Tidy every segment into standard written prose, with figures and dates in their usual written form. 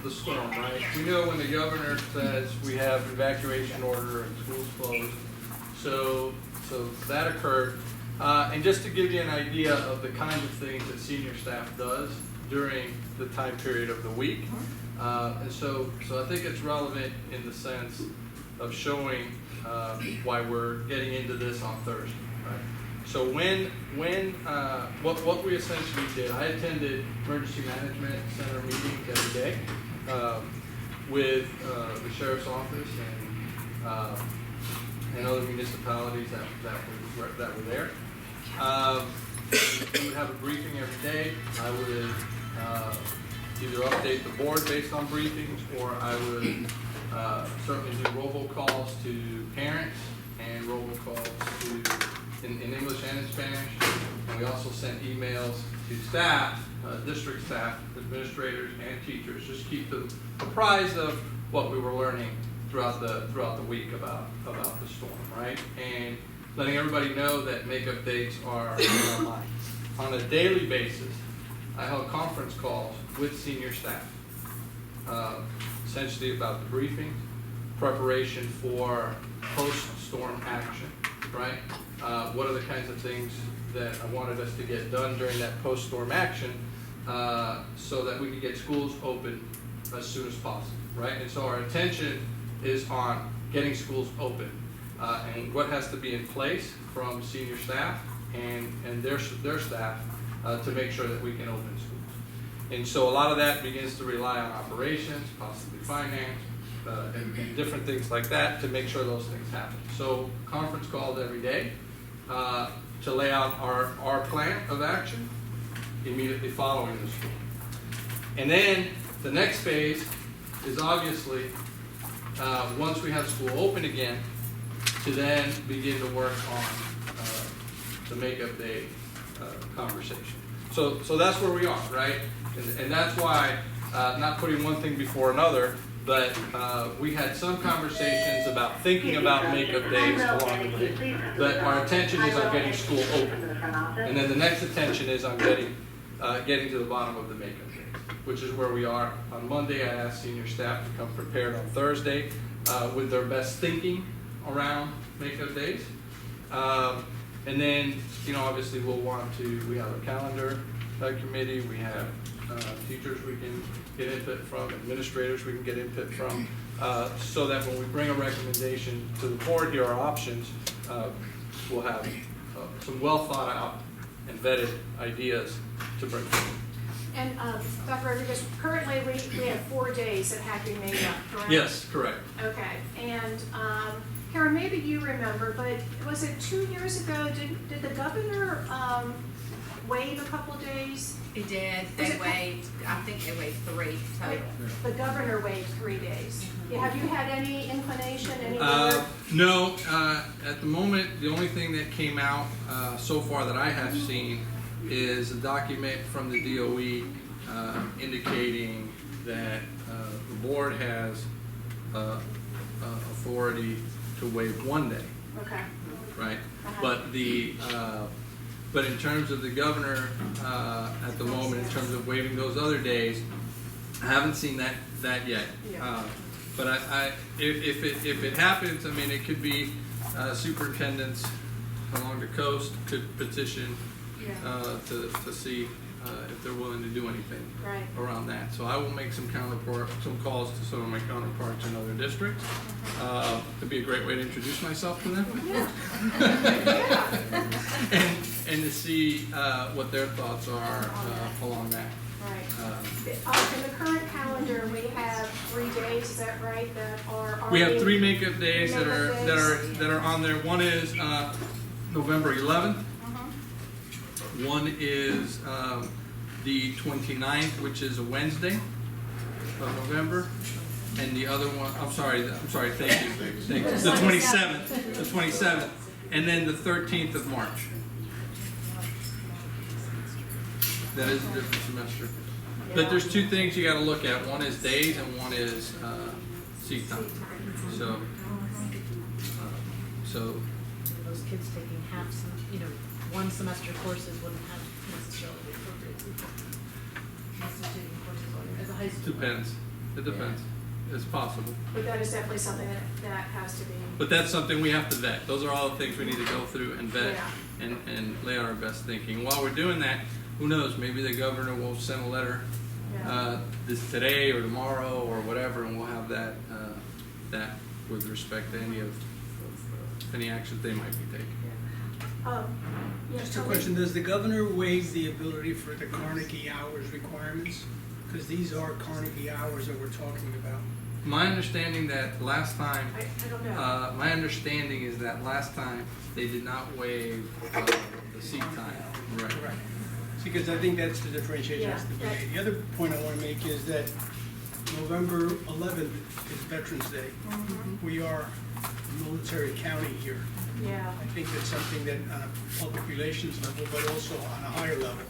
the storm, right? We know when the governor says we have evacuation order and schools closed. So that occurred. And just to give you an idea of the kinds of things that senior staff does during the time period of the week. And so I think it's relevant in the sense of showing why we're getting into this on Thursday, right? So what we essentially did, I attended emergency management center meetings every day with the sheriff's office and other municipalities that were there. We would have a briefing every day. I would either update the board based on briefings, or I would certainly do robocalls to parents and robocalls to in English and in Spanish. And we also sent emails to staff, district staff, administrators, and teachers, just keep them apprised of what we were learning throughout the week about the storm, right? And letting everybody know that makeup dates are online. On a daily basis, I held conference calls with senior staff, essentially about the briefing, preparation for post-storm action, right? What are the kinds of things that I wanted us to get done during that post-storm action so that we could get schools open as soon as possible, right? And so our attention is on getting schools open and what has to be in place from senior staff and their staff to make sure that we can open schools. And so a lot of that begins to rely on operations, possibly finance, and different things like that to make sure those things happen. So conference calls every day to lay out our plan of action immediately following the school. And then the next phase is obviously once we have school open again, to then begin to work on the makeup day conversation. So that's where we are, right? And that's why, not putting one thing before another, but we had some conversations about thinking about makeup days along the way. But our attention is on getting school open. And then the next attention is on getting to the bottom of the makeup days, which is where we are. On Monday, I asked senior staff to come prepared on Thursday with their best thinking around makeup days. And then, obviously we have a calendar committee, we have teachers we can get input from, administrators we can get input from, so that when we bring a recommendation to the board here, our options, we'll have some well thought out and vetted ideas to bring forward. And Dr. Rodriguez, currently we have 4 days that have to be made up, correct? Yes, correct. Okay, and Karen, maybe you remember, but was it 2 years ago, did the governor waive a couple of days? He did. They waived, I think they waived 3 total. The governor waived 3 days. Yeah, have you had any inclination, any No, at the moment, the only thing that came out so far that I have seen is a document from the DOE indicating that the board has authority to waive 1 day. Okay. Right? But in terms of the governor at the moment, in terms of waiving those other days, I haven't seen that yet. Yeah. But if it happens, I mean, it could be superintendents along the coast could petition to see if they're willing to do anything around that. So I will make some calls to some of my counterparts in other districts. It'd be a great way to introduce myself to them. and to see what their thoughts are along that. Right. In the current calendar, we have 3 days. Is that right? That are we have 3 makeup days that are on there. One is November 11th. One is the 29th, which is a Wednesday of November, and the other one, I'm sorry, thank you, the 27th, and then the 13th of March. That is a different semester. But there's 2 things you got to look at. One is days, and one is seat time. So those kids taking half some, one semester courses wouldn't have necessarily the appropriate substituting courses as a high school. depends. It depends. It's possible. But that is definitely something that has to be. But that's something we have to vet. Those are all the things we need to go through and vet Yeah. and lay out our best thinking. While we're doing that, who knows, maybe the governor will send a letter this today or tomorrow or whatever, and we'll have that with respect to any of any actions they might be taking. Just a question, does the governor waive the ability for the Carnegie hours requirements? Because these are Carnegie hours that we're talking about. My understanding that last time, I don't know. my understanding is that last time they did not waive the seat time. Right. Right. Because I think that's the differentiation has to be Yeah, made. The other point I want to make is that November 11th is Veterans Day. Mhm. We are a military county here. Yeah. I think that's something that on a public relations level, but also on a higher level.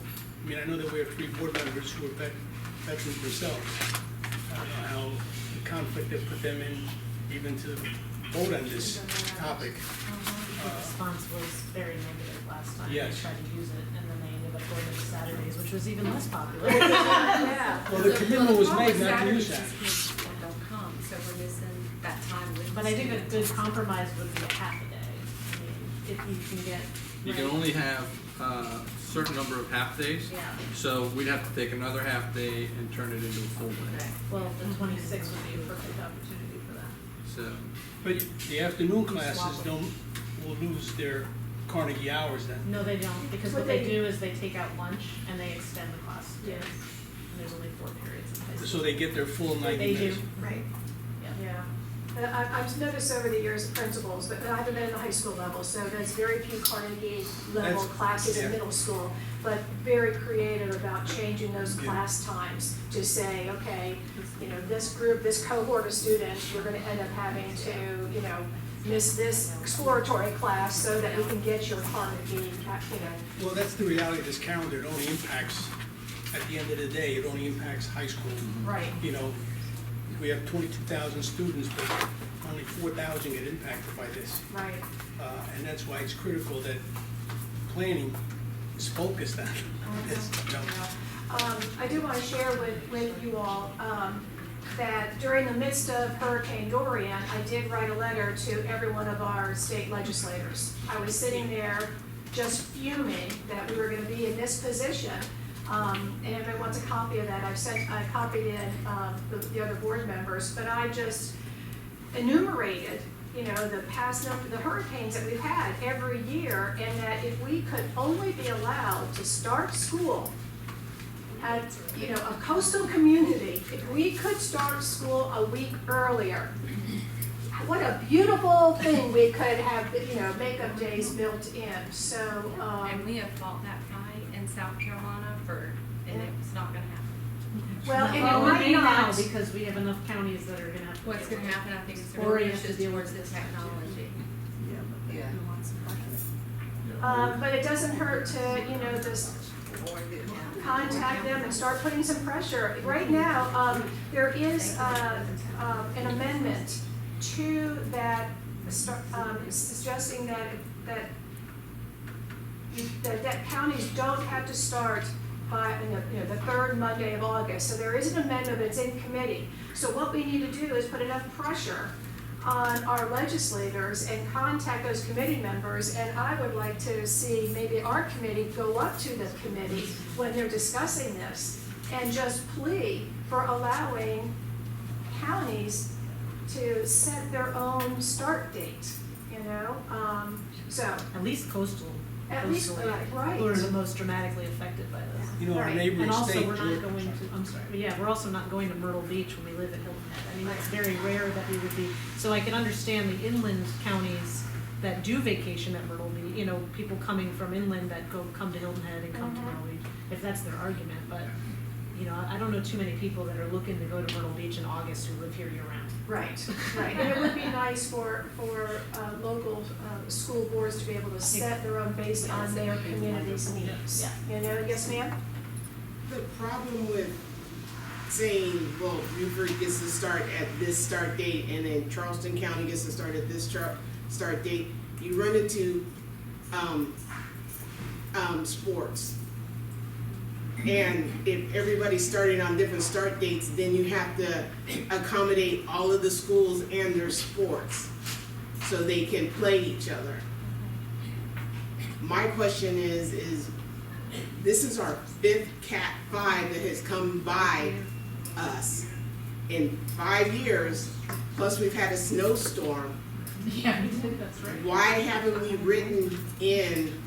I mean, I know that we have 3 board members who are veterans themselves. I don't know how the conflict that put them in even to vote on this topic. The response was very negative last time. Yes. They tried to use it, and then they ended up going to Saturdays, which was even less popular. Yeah. Well, the commitment was made not to Saturdays use that. is kids don't come, so we're missing that time with. But I think a good compromise would be a half a day. I mean, if you can get. You can only have a certain number of half days. Yeah. So we'd have to take another half day and turn it into a full day. Okay, well, the 26th would be a perfect opportunity for that. So, But the afternoon classes will lose their Carnegie hours then. No, they don't, because What what they they- do is they take out lunch and they extend the class. Yes. And there's only 4 periods in high school. So they get their full 90 They minutes. do. Right. Yeah. Yeah. I've noticed over the years principals, but I haven't been at the high school level, so there's very few Carnegie level That's- classes in yeah. middle school, but very creative about changing those Yeah. class times to say, okay, you know, this group, this cohort of students, we're gonna end up having to, you know, miss this exploratory class so that we can get your Carnegie, you know. Well, that's the reality of this calendar. It only impacts, at the end of the day, it only impacts high school. Right. You know, we have 22,000 students, but only 4,000 get impacted by this. Right. And that's why it's critical that planning is focused on this. You know. I do want to share with you all that during the midst of Hurricane Dorian, I did write a letter to every one of our state legislators. I was sitting there just fuming that we were going to be in this position. And if anyone wants a copy of that, I copied in the other board members, but I just enumerated, you know, the hurricanes that we've had every year, and that if we could only be allowed to start school at, you know, a coastal community, if we could start school a week earlier, what a beautiful thing we could have, you know, makeup days built in, so, And we have fought that fight in South Carolina and it's not gonna happen. well, and Well, it we might may now, not. because we have enough counties that are gonna have to. What's deal gonna with it. happen, I think it's Or gonna you push have to us deal towards with the the technology. But it doesn't hurt to, you know, just contact them and start putting some pressure. Right now, there is an amendment to that, suggesting that counties don't have to start by, you know, the 3rd Monday of August. So there is an amendment, but it's in committee. So what we need to do is put enough pressure on our legislators and contact those committee members, and I would like to see maybe our committee go up to the committee when they're discussing this and just plea for allowing counties to set their own start date, you know? So, At least coastal. at least, coastal, right. Who are the most dramatically affected by this. You know, our Right. neighboring And also, state. we're not going to, I'm sorry, but yeah, we're also not going to Myrtle Beach when we live in Hilton Head. I mean, it's very rare that we would be, so I can understand the inland counties that do vacation at Myrtle Beach, you know, people coming from inland that come to Hilton Head and come to Myrtle Beach, if that's their argument, but, you know, I don't know too many people that are looking to go to Myrtle Beach in August who live here year round. Right, right, and it would be nice for local school boards to be able to set their own based on their community's needs. Yeah. You know, yes ma'am? The problem with saying, well, Newburgh gets to start at this start date and then Charleston County gets to start at this start date, you run into sports. And if everybody's starting on different start dates, then you have to accommodate all of the schools and their sports so they can play each other. My question is this is our 5th Cat 5 that has come by us in 5 years, plus we've had a snowstorm. Yeah, that's right. Why haven't we written in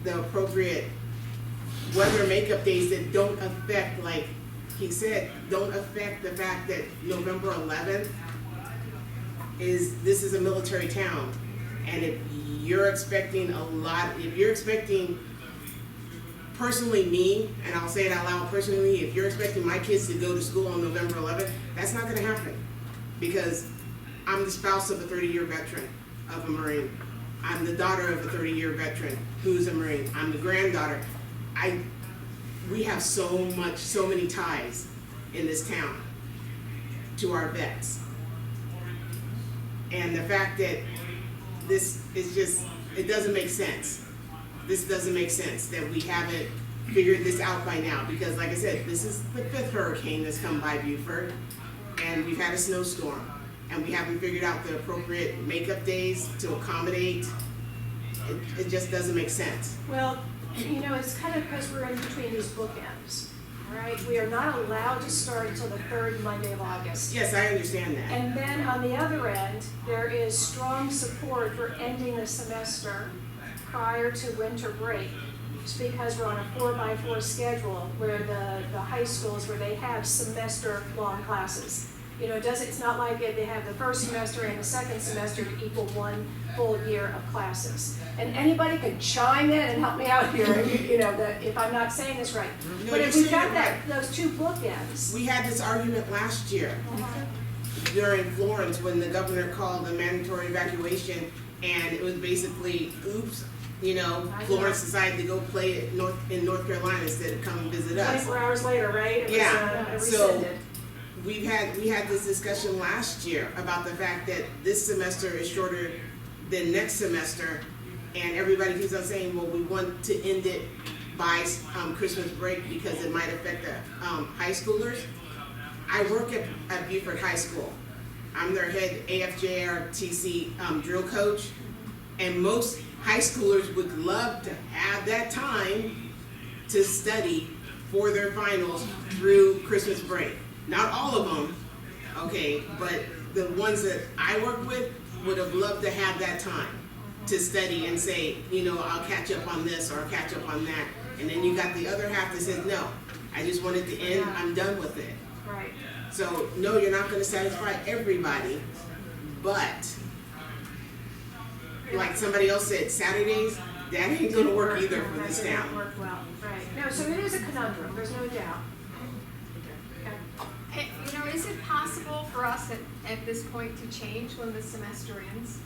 the appropriate weather makeup days that don't affect, like he said, don't affect the fact that November 11th this is a military town. And if you're expecting personally me, and I'll say it out loud, personally me, if you're expecting my kids to go to school on November 11th, that's not gonna happen. Because I'm the spouse of a 30-year veteran of a Marine. I'm the daughter of a 30-year veteran who's a Marine. I'm the granddaughter. We have so many ties in this town to our vets. And the fact that this is just, it doesn't make sense. This doesn't make sense that we haven't figured this out by now, because like I said, this is the 5th hurricane that's come by Beaufort, and we've had a snowstorm, and we haven't figured out the appropriate makeup days to accommodate. It just doesn't make sense. Well, you know, it's kind of because we're in between these bookends, all right? We are not allowed to start until the 3rd Monday of August. Yes, I understand that. And then on the other end, there is strong support for ending the semester prior to winter break. It's because we're on a 4x4 schedule where the high schools, where they have semester-long classes. You know, it's not like they have the first semester and the second semester to equal 1 full year of classes. And anybody can chime in and help me out here, you know, if I'm not saying this right. No, But you're if we've saying got it those 2 bookends. We had this argument last year during Florence when the governor called a mandatory evacuation, and it was basically, oops, you know, I know. Florence decided to go play it in North Carolina instead of come and visit us. 24 hours later, right? It was, Yeah, so rescinded. we had this discussion last year about the fact that this semester is shorter than next semester, and everybody keeps on saying, well, we want to end it by Christmas break because it might affect the high schoolers. I work at Beaufort High School. I'm their head AFJRTC drill coach, and most high schoolers would love to have that time to study for their finals through Christmas break. Not all of them, okay, but the ones that I work with would have loved to have that time to study and say, you know, I'll catch up on this or I'll catch up on that. And then you got the other half that says, no, I just want it to end, I'm done with it. Right. So, no, you're not gonna satisfy everybody, but like somebody else said, Saturdays, that ain't gonna work either for this That town. didn't work well, right. No, so it is a conundrum, there's no doubt. Okay. You know, is it possible for us at this point to change when the semester ends?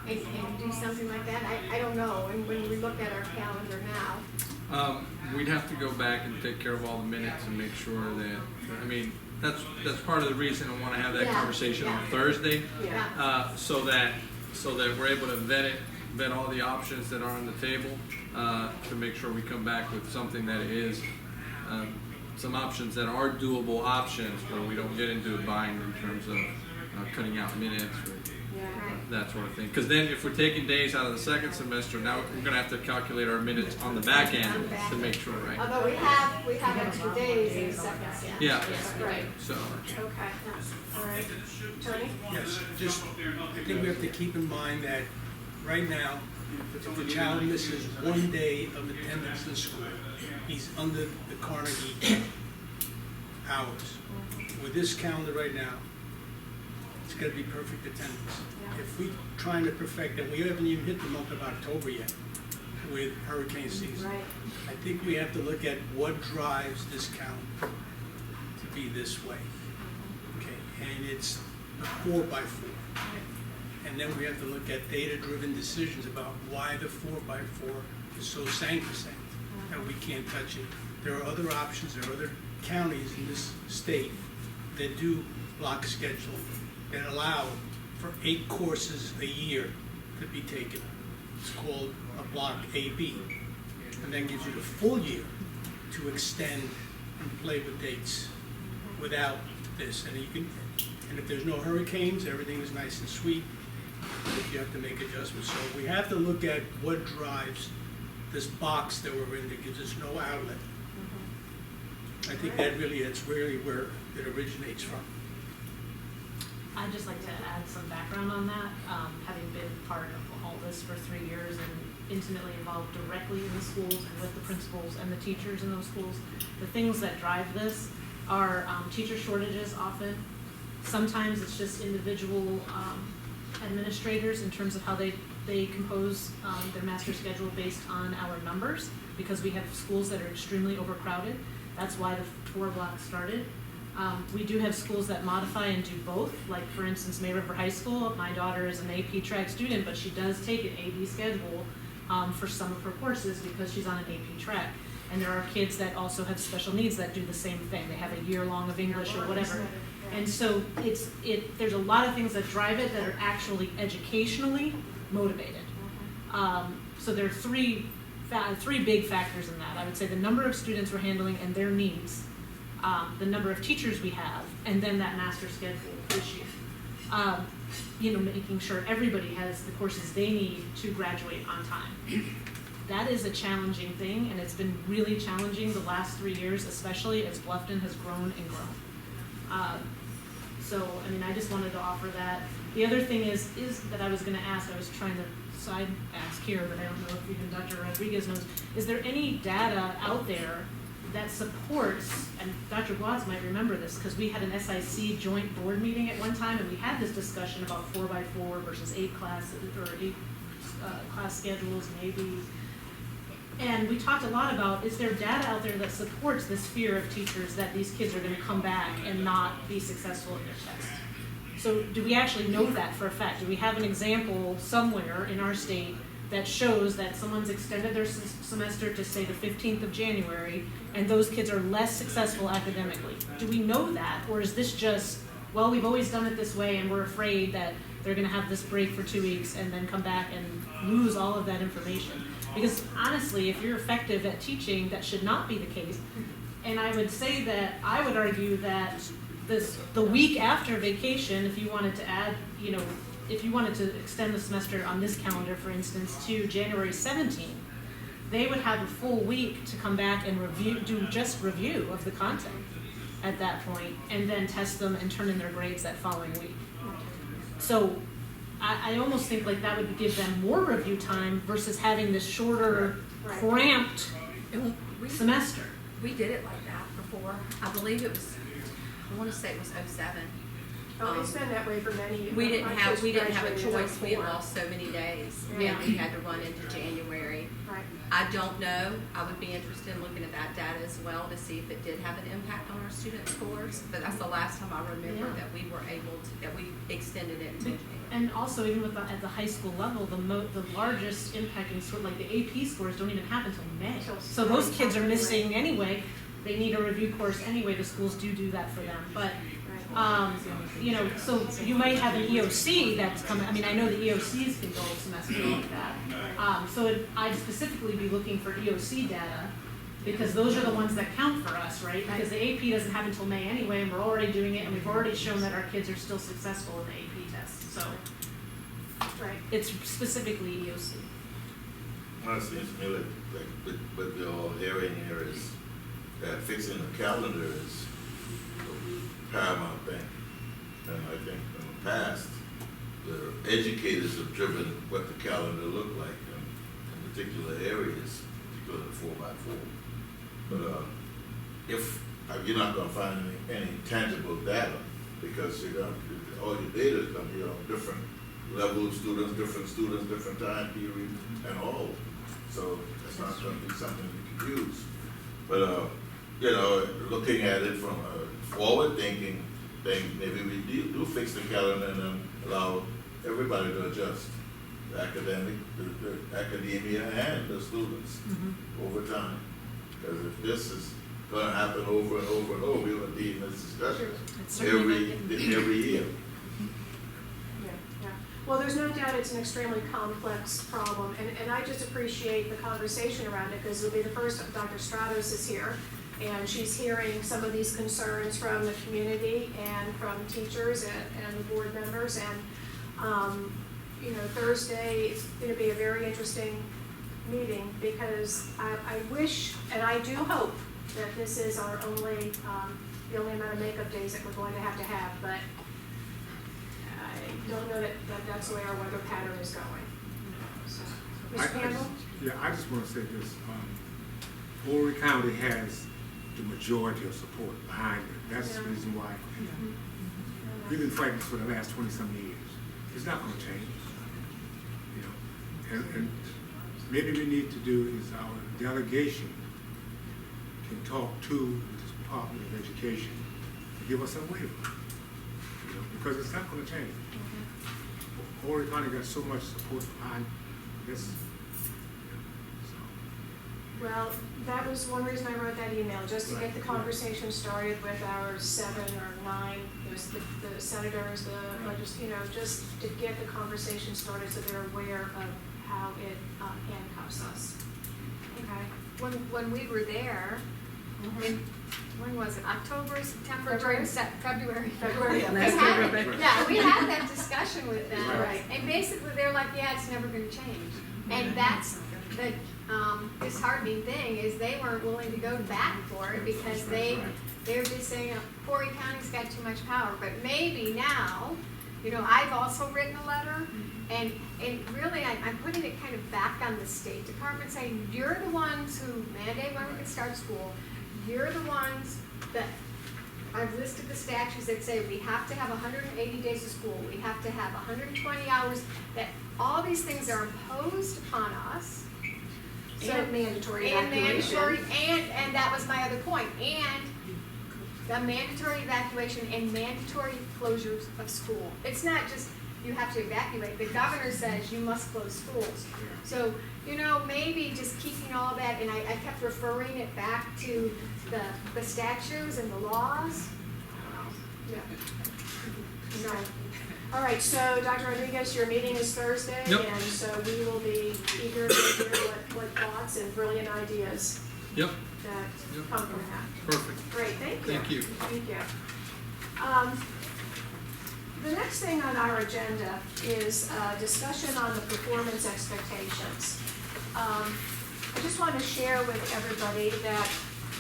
And do something like that? I don't know, and when we look at our calendar now. We'd have to go back and take care of all the minutes and make sure that, I mean, that's part of the reason I wanna have that Yeah, conversation on yeah. Thursday. Yeah. So that we're able to vet all the options that are on the table, to make sure we come back with something that is, some options that are doable options where we don't get into a bind in terms of cutting out minutes or that sort of thing. Because then if we're taking days out of the second semester, now we're gonna have to calculate our minutes on the back end to make sure, right? Although we have extra days in the second semester. Yeah, Right, so, okay, all right. Tony? Yes, just, I think we have to keep in mind that right now, if the child misses 1 day of attendance in school, he's under the Carnegie hours. With this calendar right now, it's gonna be perfect attendance. Yeah. If we trying to perfect, and we haven't even hit the month of October yet with hurricane season. Right. I think we have to look at what drives this calendar to be this way. Okay, and it's a 4x4. And then we have to look at data-driven decisions about why the 4x4 is so sacrosanct that we can't touch it. There are other options, there are other counties in this state that do block scheduling, that allow for 8 courses a year to be taken. It's called a block AB. And that gives you the full year to extend and play with dates without this. And and if there's no hurricanes, everything is nice and sweet. If you have to make adjustments. So we have to look at what drives this box that we're in that gives us no outlet. I think that's really where it originates from. I'd just like to add some background on that, having been part of all this for 3 years and intimately involved directly in the schools and with the principals and the teachers in those schools. The things that drive this are teacher shortages often. Sometimes it's just individual administrators in terms of how they compose their master schedule based on our numbers, because we have schools that are extremely overcrowded. That's why the 4 block started. We do have schools that modify and do both. Like, for instance, May River High School, my daughter is an AP track student, but she does take an AB schedule for some of her courses because she's on an AP track. And there are kids that also have special needs that do the same thing. They have a year long of English or whatever. And so there's a lot of things that drive it that are actually educationally motivated. So there are three big factors in that. I would say the number of students we're handling and their needs, the number of teachers we have, and then that master schedule issue. Making sure everybody has the courses they need to graduate on time. That is a challenging thing, and it's been really challenging the last 3 years, especially as Bluffton has grown and grown. I just wanted to offer that. The other thing is that I was gonna ask, I was trying to side ask here, but I don't know if even Dr. Rodriguez knows, is there any data out there that supports, and Dr. Watts might remember this, because we had an SIC joint board meeting at one time, and we had this discussion about 4x4 versus 8 classes, or 8 class schedules, maybe. And we talked a lot about, is there data out there that supports this fear of teachers that these kids are gonna come back and not be successful in their test? So do we actually know that for a fact? Do we have an example somewhere in our state that shows that someone's extended their semester to, say, the 15th of January, and those kids are less successful academically? Do we know that, or is this just, well, we've always done it this way and we're afraid that they're gonna have this break for 2 weeks and then come back and lose all of that information? Because honestly, if you're effective at teaching, that should not be the case. And I would say that, I would argue that the week after vacation, if you wanted to add, if you wanted to extend the semester on this calendar, for instance, to January 17th, they would have a full week to come back and do review of the content at that point, and then test them and turn in their grades that following week. So I almost think like that would give them more review time versus having this shorter, cramped semester. We did it like that before. I believe it was, I want to say it was 07. Oh, it's been that way for many years. We didn't My have kids a graduated in choice. We had 04. lost so many days, Yeah. and we had to run into January. Right. I don't know. I would be interested in looking at that data as well to see if it did have an impact on our student scores. But that's the last time I remember Yeah. that we were able to, that we extended it to January. And also, even at the high school level, the largest impacting sort, like the AP scores don't even happen until May. So those kids are missing anyway. They need a review course anyway. The schools do that for them. But so you might have an EOC that's coming. I know the EOCs can go a semester like that. I'd specifically be looking for EOC data, because those are the ones that count for us, right? Because the AP doesn't happen until May anyway, and we're already doing it, and we've already shown that our kids are still successful in the AP test. So it's specifically EOC. Well, it seems to me like what we're all hearing here is that fixing the calendar is the paramount thing. And I think in the past, the educators have driven what the calendar looked like in particular areas, particularly 4x4. But if you're not going to find any tangible data, because all your data is going to be on different level of students, different time periods, and all. So it's not going to be something you can use. But looking at it from a forward-thinking thing, maybe we do fix the calendar and then allow everybody to adjust, the academia and the students over time. Because if this is going to happen over and over and over, we're going to be in this discussion every year. Well, there's no doubt it's an extremely complex problem, and I just appreciate the conversation around it, because it'll be the first, Dr. Stratos is here, and she's hearing some of these concerns from the community and from teachers and the board members, and, you know, Thursday is gonna be a very interesting meeting, because I wish, and I do hope, that this is our only, the only amount of makeup days that we're going to have, but I don't know that that's the way our weather pattern is going. So, Mr. Campbell? I just want to say this, Horry County has the majority of support behind it. That's the Yeah. reason why we've been fighting this for the last 20-some years. It's not going to change, you know. And maybe we need to do is our delegation can talk to the Department of Education to give us a waiver, you know, because it's not going to change. Horry County got so much support behind this. Well, that was one reason I wrote that email, just to get the conversation started with our 7 or 9, the senators, you know, just to get the conversation started so they're aware of how it handcuffs us. Okay. When we were there, in, when was it, October, September, during February? February, yeah. We Last had, February. yeah, we had that discussion with them. Right. And basically, they're like, yeah, it's never gonna change. And that's the disheartening thing, is they weren't willing to go to bat for it, because they're just saying, Horry County's got too much power. But maybe now, you know, I've also written a letter, and really, I'm putting it kind of back on the State Department, saying, you're the ones who mandate when we can start school. You're the ones that, I've listed the statutes that say we have to have 180 days of school, we have to have 120 hours, that all these things are imposed upon us. And mandatory And evacuation. mandatory, and that was my other point, and the mandatory evacuation and mandatory closures of school. It's not just you have to evacuate, the governor says you must close schools. So, you know, maybe just keeping all that, and I kept referring it back to the statutes and the laws. Yeah. So, all right, so Dr. Rodriguez, your meeting is Thursday, Yep. and so we will be eager to hear what thoughts and brilliant ideas Yep, that Yep. come from that. perfect. Great, thank you. Thank you. Thank you. The next thing on our agenda is discussion on the performance expectations. I just want to share with everybody that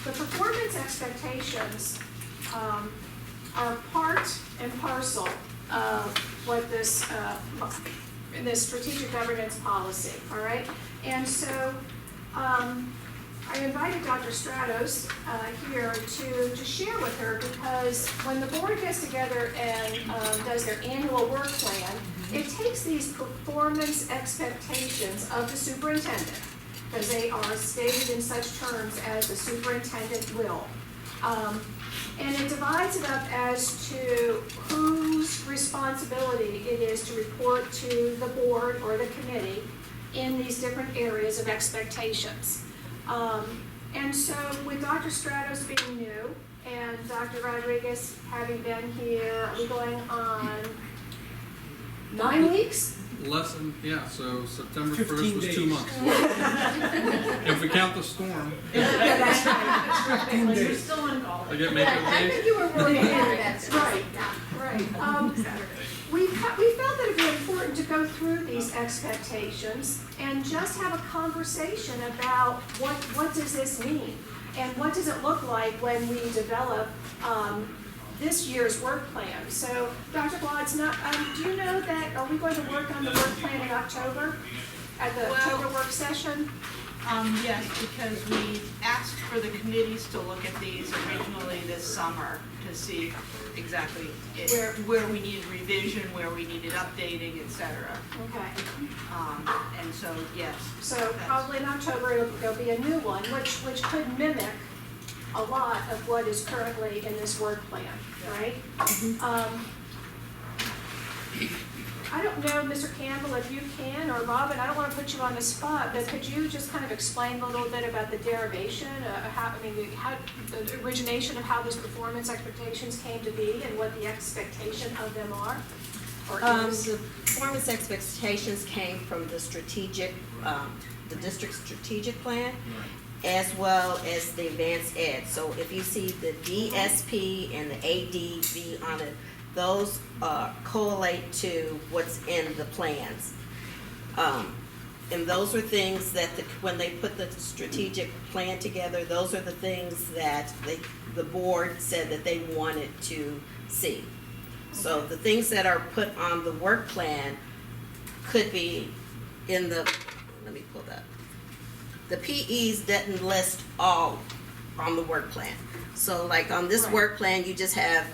the performance expectations are part and parcel of what this, in this strategic governance policy, all right? And so, I invited Dr. Stratos here to share with her, because when the board gets together and does their annual work plan, it takes these performance expectations of the superintendent, because they are stated in such terms as the superintendent will. And it divides it up as to whose responsibility it is to report to the board or the committee in these different areas of expectations. And so with Dr. Stratos being new and Dr. Rodriguez having been here, are we going on 9 weeks? Less than, yeah, so September 15 1st was 2 days. months. If we count the storm, Yeah, that's right. 15 You're days. still on call. I get makeup I days. think you were worried about that. Right, right. We felt that it'd be important to go through these expectations and just have a conversation about what does this mean? And what does it look like when we develop this year's work plan? So, Dr. Blatz, do you know that, are we going to work on the work plan in October, at the October work session? Yes, because we asked for the committees to look at these originally this summer to see exactly where we needed revision, where we needed updating, et cetera. Okay. And so, yes. So probably in October, there'll be a new one, which could mimic a lot of what is currently in this work plan, right? I don't know, Mr. Campbell, if you can, or Robin, I don't want to put you on the spot, but could you just kind of explain a little bit about the derivation, how the origination of how those performance expectations came to be and what the expectation of them are? or is? The performance expectations came from the strategic, the district strategic plan, as well as the advanced ed. So if you see the DSP and the ADV on it, those correlate to what's in the plans. And those are things that when they put the strategic plan together, those are the things that the board said that they wanted to see. So the things that are put on the work plan could be in the, let me pull that. The PEs didn't list all on the work plan. So like on this work plan, you just have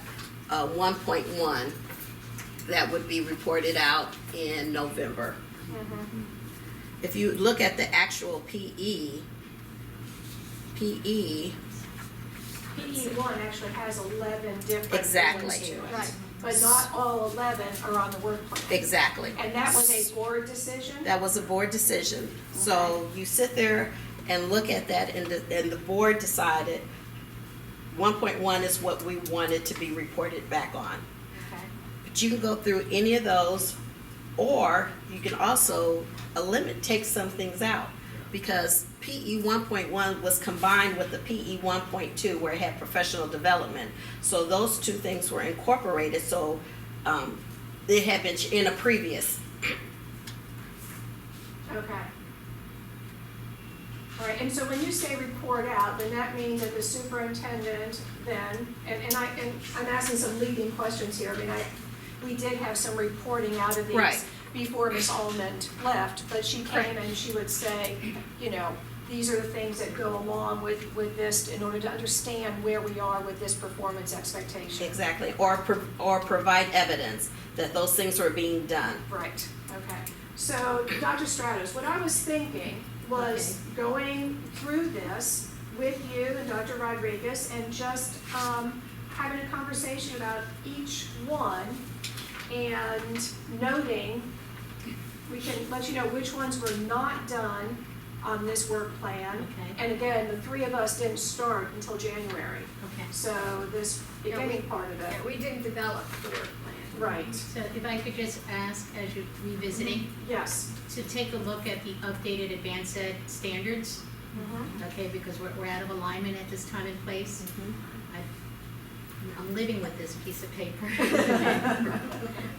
1.1 that would be reported out in November. If you look at the actual PE PE one actually has 11 different Exactly. things to it. Right. But not all 11 are on the work plan. Exactly. And that was a board decision? That was a board decision. So you sit there and look at that, and the board decided 1.1 is what we wanted to be reported back on. Okay. But you can go through any of those, or you can also take some things out. Because PE 1.1 was combined with the PE 1.2 where it had professional development. So those two things were incorporated, so it had been in a previous. Okay. All right, and so when you say report out, then that means that the superintendent then, and I'm asking some leading questions here. I mean, we did have some reporting out of these. Right. Before Ms. Almond left, but she came and she would say, you know, these are the things that go along with this in order to understand where we are with this performance expectation. Exactly, or provide evidence that those things were being done. Right, okay. So, Dr. Stratos, what I was thinking was going through this with you and Dr. Rodriguez and just having a conversation about each one and noting, we can let you know which ones were not done on this work plan. Okay. And again, the three of us didn't start until January. Okay. So this beginning part of it. Yeah, we didn't develop the work plan. Right, So if I could just ask, as you're revisiting, yes. to take a look at the updated advanced ed standards, Mhm. okay, because we're out of alignment at this time and place. Mm-hmm. I'm living with this piece of paper.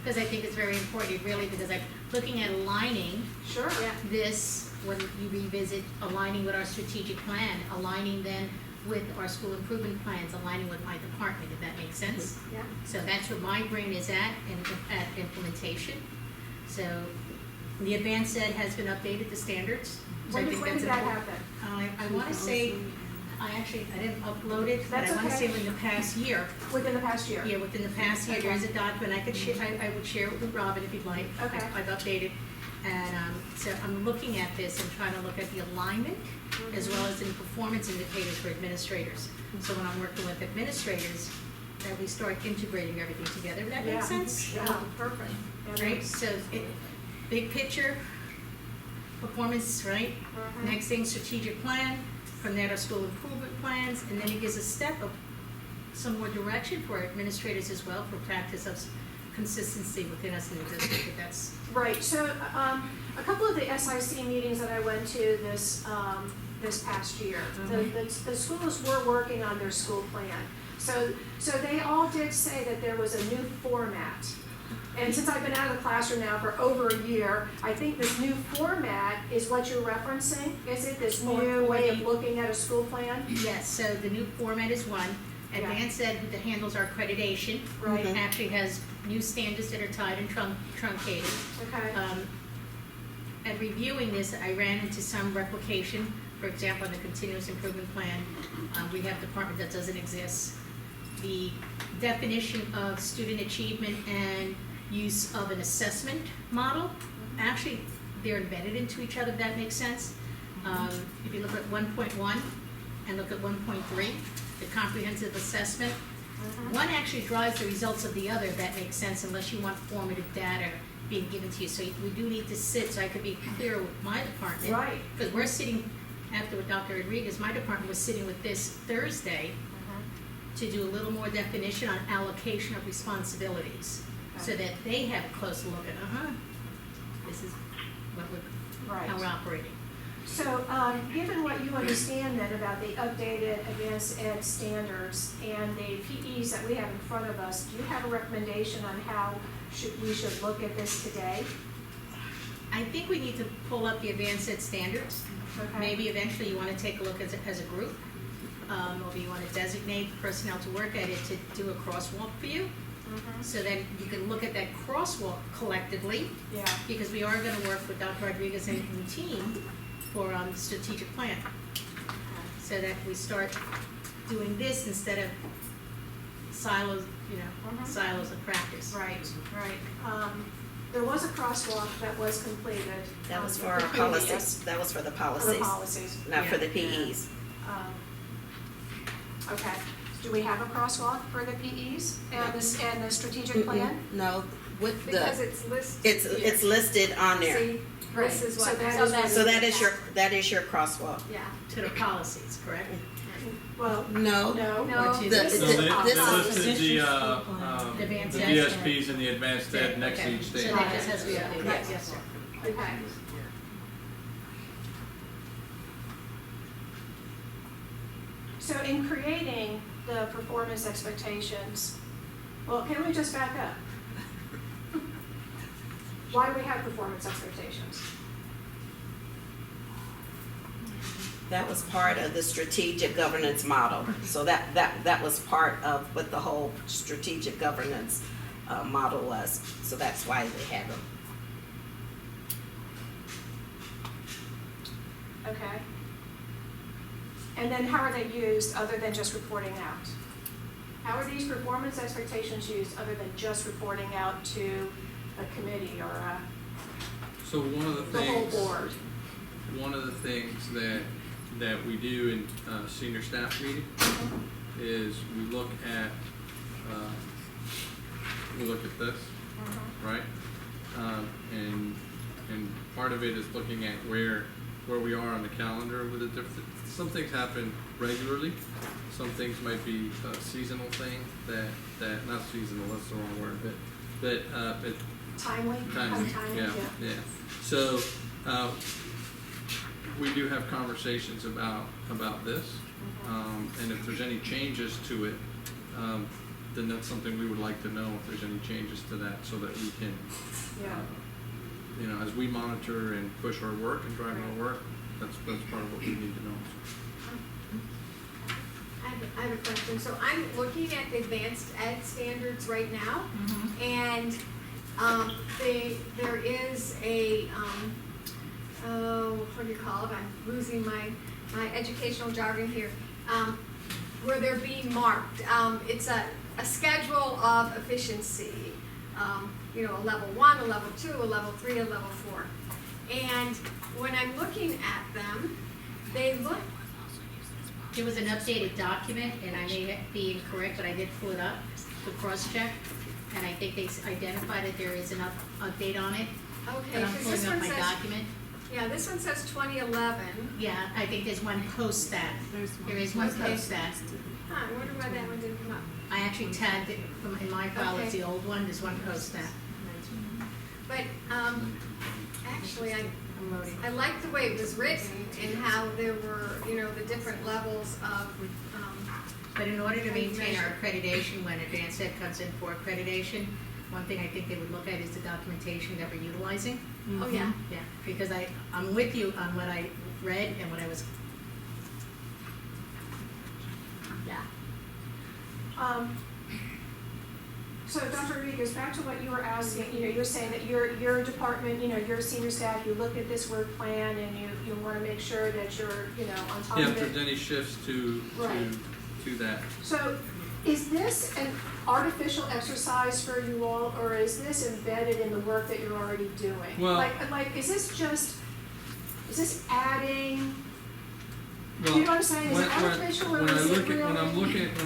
Because I think it's very important, really, because I'm looking at aligning Sure. Yeah. this, when you revisit, aligning with our strategic plan, aligning then with our school improvement plans, aligning with my department, if that makes sense. Yeah. So that's where my brain is at implementation. So the advanced ed has been updated, the standards. So I When think did that's that important. happen? I want to say, I didn't upload it, but That's I want to say okay. in the past year. Within the past year? Yeah, within the past year, there is a document, I could share, I would share it with Robin if you'd like. Okay. I've updated, and, so I'm looking at this and trying to look at the alignment as well as the performance indicators for administrators. So when I'm working with administrators, that we start integrating everything together, does that make Yeah. sense? Yeah, perfect. Yeah, Right, that's- so big picture, performance, right? Mhm. Next thing, strategic plan, from there to school improvement plans, and then it gives a step of some more direction for administrators as well for practice of consistency within us in the district, if that's. Right, so, a couple of the SIC meetings that I went to this past year, the schools were working on their school plan. So they all did say that there was a new format. And since I've been out of the classroom now for over a year, I think this new format is what you're referencing, is it, this new way of looking at a school plan? Yes, so the new format is one. Yeah. Advanced Ed that handles our accreditation. Right. Actually has new standards that are tied and truncated. Okay, At reviewing this, I ran into some replication. For example, in the continuous improvement plan, we have a department that doesn't exist. The definition of student achievement and use of an assessment model, actually, they're embedded into each other, if that makes sense. If you look at 1.1 and look at 1.3, the comprehensive assessment, one actually drives the results of the other, if that makes sense, unless you want formative data being given to you. So we do need to sit, so I could be clear with my department. Right. Because we're sitting, after with Dr. Rodriguez, my department was sitting with this Thursday to do a little more definition on allocation of responsibilities. so that they have a close look at, this is what we're, how we're Right. operating. So, given what you understand then about the updated advanced ed standards and the PEs that we have in front of us, do you have a recommendation on how we should look at this today? I think we need to pull up the advanced ed standards. Okay. Maybe eventually you want to take a look as a group, or you want to designate personnel to work at it to do a crosswalk for you. Mhm. So that you can look at that crosswalk collectively, Yeah, because we are gonna work with Dr. Rodriguez and the team for the strategic plan. So that we start doing this instead of silos, Mhm. silos of practice. right, right. There was a crosswalk that was completed. That was for the our previous- policies, that was for the For the policies, policies. not for Yeah. the PEs. Okay, do we have a crosswalk for the PEs and the strategic plan? No, with Because the, it's listed. it's listed on there. See, Right. this is So what. that is what- So that is your crosswalk. Yeah. To the policies, correct? Well, No, no. No. Or to The- So This they, is they the listed policy. the, The advanced the ed. DSPs and the advanced ed next to Okay. each So state. that just has to be updated, Right. yes, sir. Okay. So in creating the performance expectations, well, can we just back up? Why do we have performance expectations? that was part of the strategic governance model. So that was part of what the whole strategic governance model was. So that's why they had them. Okay. And then how are they used other than just reporting out? How are these performance expectations used other than just reporting out to a committee or So one of the the whole things, board? one of the things that we do in senior staff meeting is we look at this, right? And part of it is looking at where we are on the calendar with the different, some things happen regularly, some things might be a seasonal thing that not seasonal, that's the wrong word, but it Timely? timely, Timely, yeah. So, we do have conversations about this, and if there's any changes to it, then that's something we would like to know if there's any changes to that, so that we can, Yeah. as we monitor and push our work and drive our work, that's part of what we need to know. I have a question. So I'm looking at the advanced ed standards right now, and there is a what do you call it? I'm losing my educational jargon here. Where they're being marked. It's a schedule of efficiency. A level 1, a level 2, a level 3, a level 4. And when I'm looking at them, they look. There was an updated document, and I may be incorrect, but I did pull it up to cross-check, and I think they identified that there is an update on it. Okay, But I'm because this pulling up one my says. document. Yeah, this one says 2011. Yeah, I think there's one post that. There is one Okay. post that. Huh, I wonder why that one didn't come up. I actually tagged it from, in my file, it's Okay. the old one, there's one post that. But actually, I'm loading. I like the way it was written and how there were, the different levels of. But in order to maintain our accreditation, when advanced ed comes in for accreditation, one thing I think they would look at is the documentation that we're utilizing. Oh, yeah. Yeah, because I'm with you on what I read and what I was. Yeah. So Dr. Rodriguez, back to what you were asking, you were saying that your department, your senior staff, you look at this work plan and you want to make sure that you're, on top Yeah, of if there's it. any shifts to that. So is this an artificial exercise for you all, or is this embedded in the work that you're already doing? Well- Like, is this adding, Well, you know what I'm saying? Is it artificial or when I is it look at, when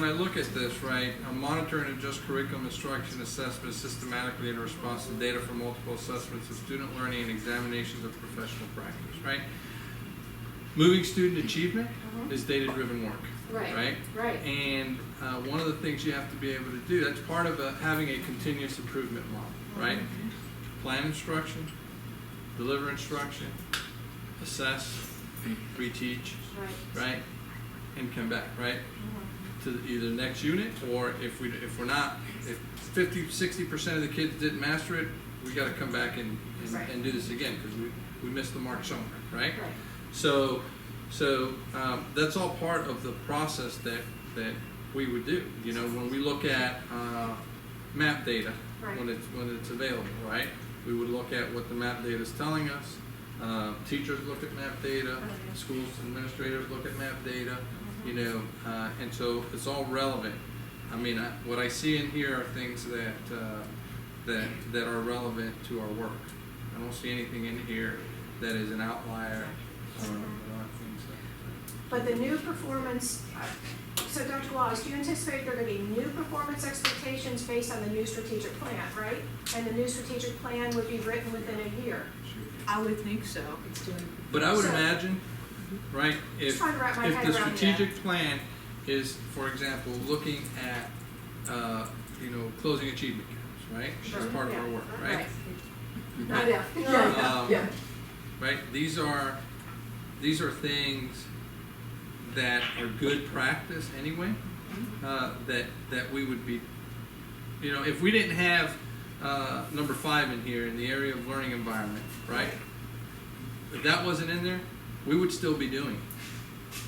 really? I look at this, right, I'm monitoring and adjust curriculum instruction assessment systematically in response to data from multiple assessments of student learning and examinations of professional practice, right? moving student achievement is data-driven work, Right, right? right. And one of the things you have to be able to do, that's part of having a continuous improvement model, right? Plan instruction, deliver instruction, assess, reteach, right? And come back, right? To either the next unit, or if we're not, if 50-60% of the kids didn't master it, we got to come back and do this again because we missed the mark somewhere, right? Right. So that's all part of the process that we would do. You know, when we look at map data, when it's available, right? We would look at what the map data is telling us. Teachers look at map data. Schools administrators look at map data. You know, and so it's all relevant. I mean, what I see in here are things that are relevant to our work. I don't see anything in here that is an outlier. But the new performance, so Dr. Wallace, do you anticipate there are going to be new performance expectations based on the new strategic plan, right? And the new strategic plan would be written within a year? I would think so. But I would So- imagine, right, if trying to wrap my the head around strategic plan is, for example, looking at, closing achievement gaps, right? Sure. As part of our work, right? Yeah. Right, these are things that are good practice anyway, that we would be, if we didn't have number 5 in here in the area of learning environment, right? If that wasn't in there, we would still be doing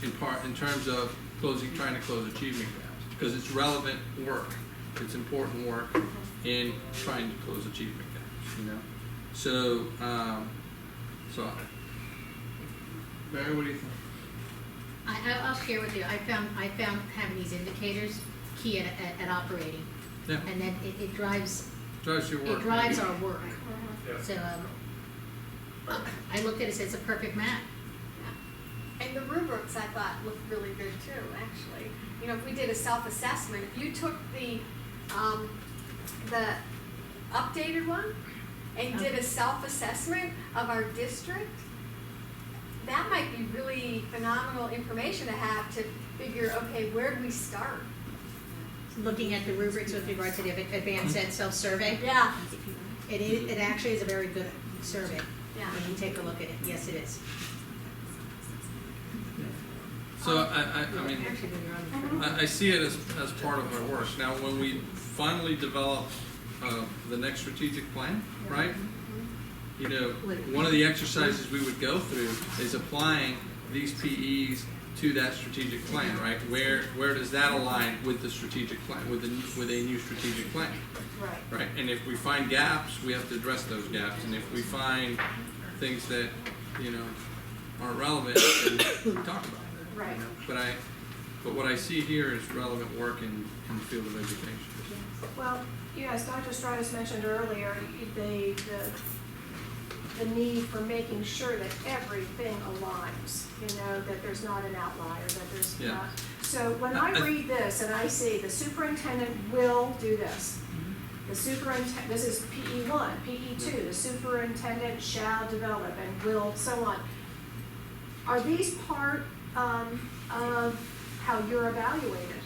it in terms of trying to close achievement gaps, because it's relevant work, it's important work in trying to close achievement gaps, So, Barry, what do you think? I'll share with you, I found having these indicators key at operating. Yeah. And then it drives Drives your work. It drives our work. Yeah. So, I looked at it, it's a perfect map. And the rubrics I thought looked really good too, actually. You know, if we did a self-assessment, if you took the updated one and did a self-assessment of our district, that might be really phenomenal information to have to figure, okay, where do we start? Looking at the rubrics with regard to the advanced ed self-survey. Yeah. It actually is a very good survey. Yeah. When you take a look at it, yes, it is. So I mean, Actually, when you're on the I see it as part of our work. Now, when we finally develop the next strategic plan, right? One of the exercises we would go through is applying these PEs to that strategic plan, right? Where does that align with the strategic plan, with a new strategic plan? Right. And if we find gaps, we have to address those gaps. And if we find things that aren't relevant, then we talk about that. Right. But what I see here is relevant work in the field of education. Well, as Dr. Stratus mentioned earlier, the need for making sure that everything aligns, that there's not an outlier, that there's not. So when I read this and I see the superintendent will do this, this is PE1, PE2, the superintendent shall develop and will, so on. Are these part of how you're evaluated?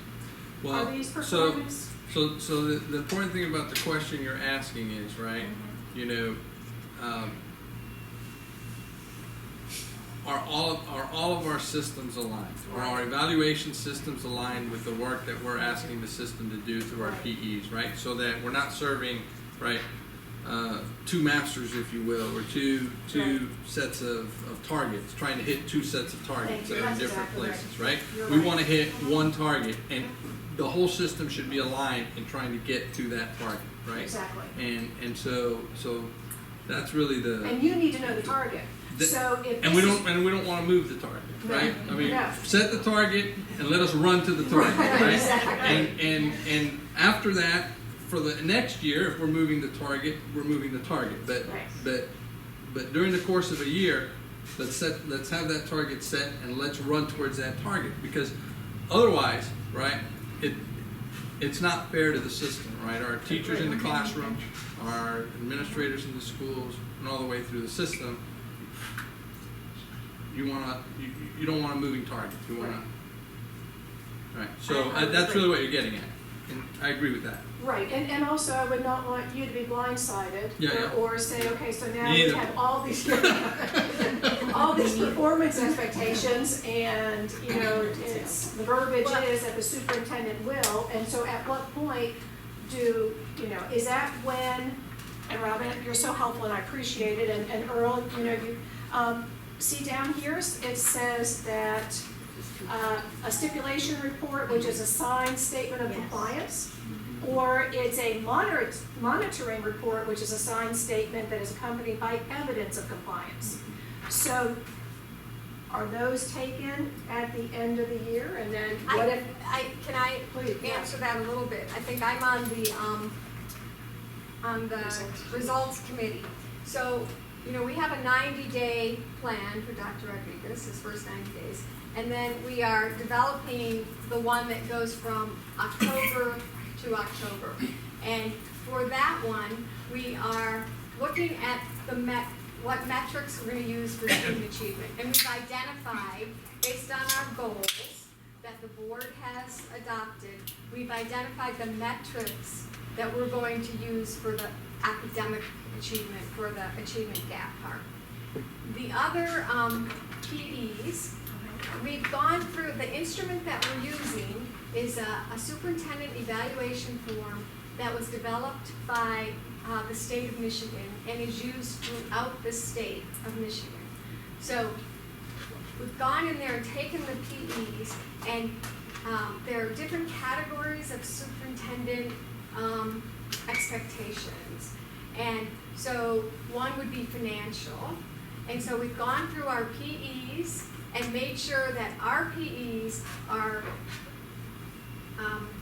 Well, Are these performance? So the important thing about the question you're asking is, right, are all of our systems aligned? Are our evaluation systems aligned with the work that we're asking the system to do through our PEs, right? So that we're not serving, right, two masters, if you will, or two sets of targets, trying to hit two sets of targets that are in different places, right? We want to hit one target, and the whole system should be aligned in trying to get to that target, right? Exactly. And so that's really the. And you need to know the target. So if and we don't want to move the target, right? I mean, set the target and let us run to the target, right? Exactly. And after that, for the next year, if we're moving the target, we're moving the target. But during the course of a year, let's have that target set and let's run towards that target, because otherwise, right? It's not fair to the system, right? Our teachers in the classroom, our administrators in the schools, and all the way through the system. you wanna, you don't want a moving target, you wanna. Right, so I that's agree. really what you're getting at, and I agree with that. Right, and also I would not want you to be blindsided. Yeah, yeah. Or say, okay, so now Me we either. have all these, all these performance expectations, and, you know, it's, the verbiage is that the superintendent will, and so at what point do, you know, is that when, and Robin, you're so helpful and I appreciate it, and Earl, you know, you, see down here, it says that, a stipulation report, which is a signed statement of compliance, or it's a monitoring report, which is a signed statement that is accompanied by evidence of compliance. So, are those taken at the end of the year, and then what if? Can I Please, yeah. answer that a little bit? I think I'm on the results committee. So, you know, we have a 90-day plan for Dr. Rodriguez, his first 90 days. And then we are developing the one that goes from October to October. And for that one, we are looking at what metrics we're going to use for student achievement. And we've identified, based on our goals that the board has adopted, we've identified the metrics that we're going to use for the academic achievement, for the achievement gap part. The other PEs, we've gone through, the instrument that we're using is a superintendent evaluation form that was developed by the state of Michigan and is used throughout the state of Michigan. So we've gone in there and taken the PEs, and there are different categories of superintendent expectations. And so one would be financial. And so we've gone through our PEs and made sure that our PEs are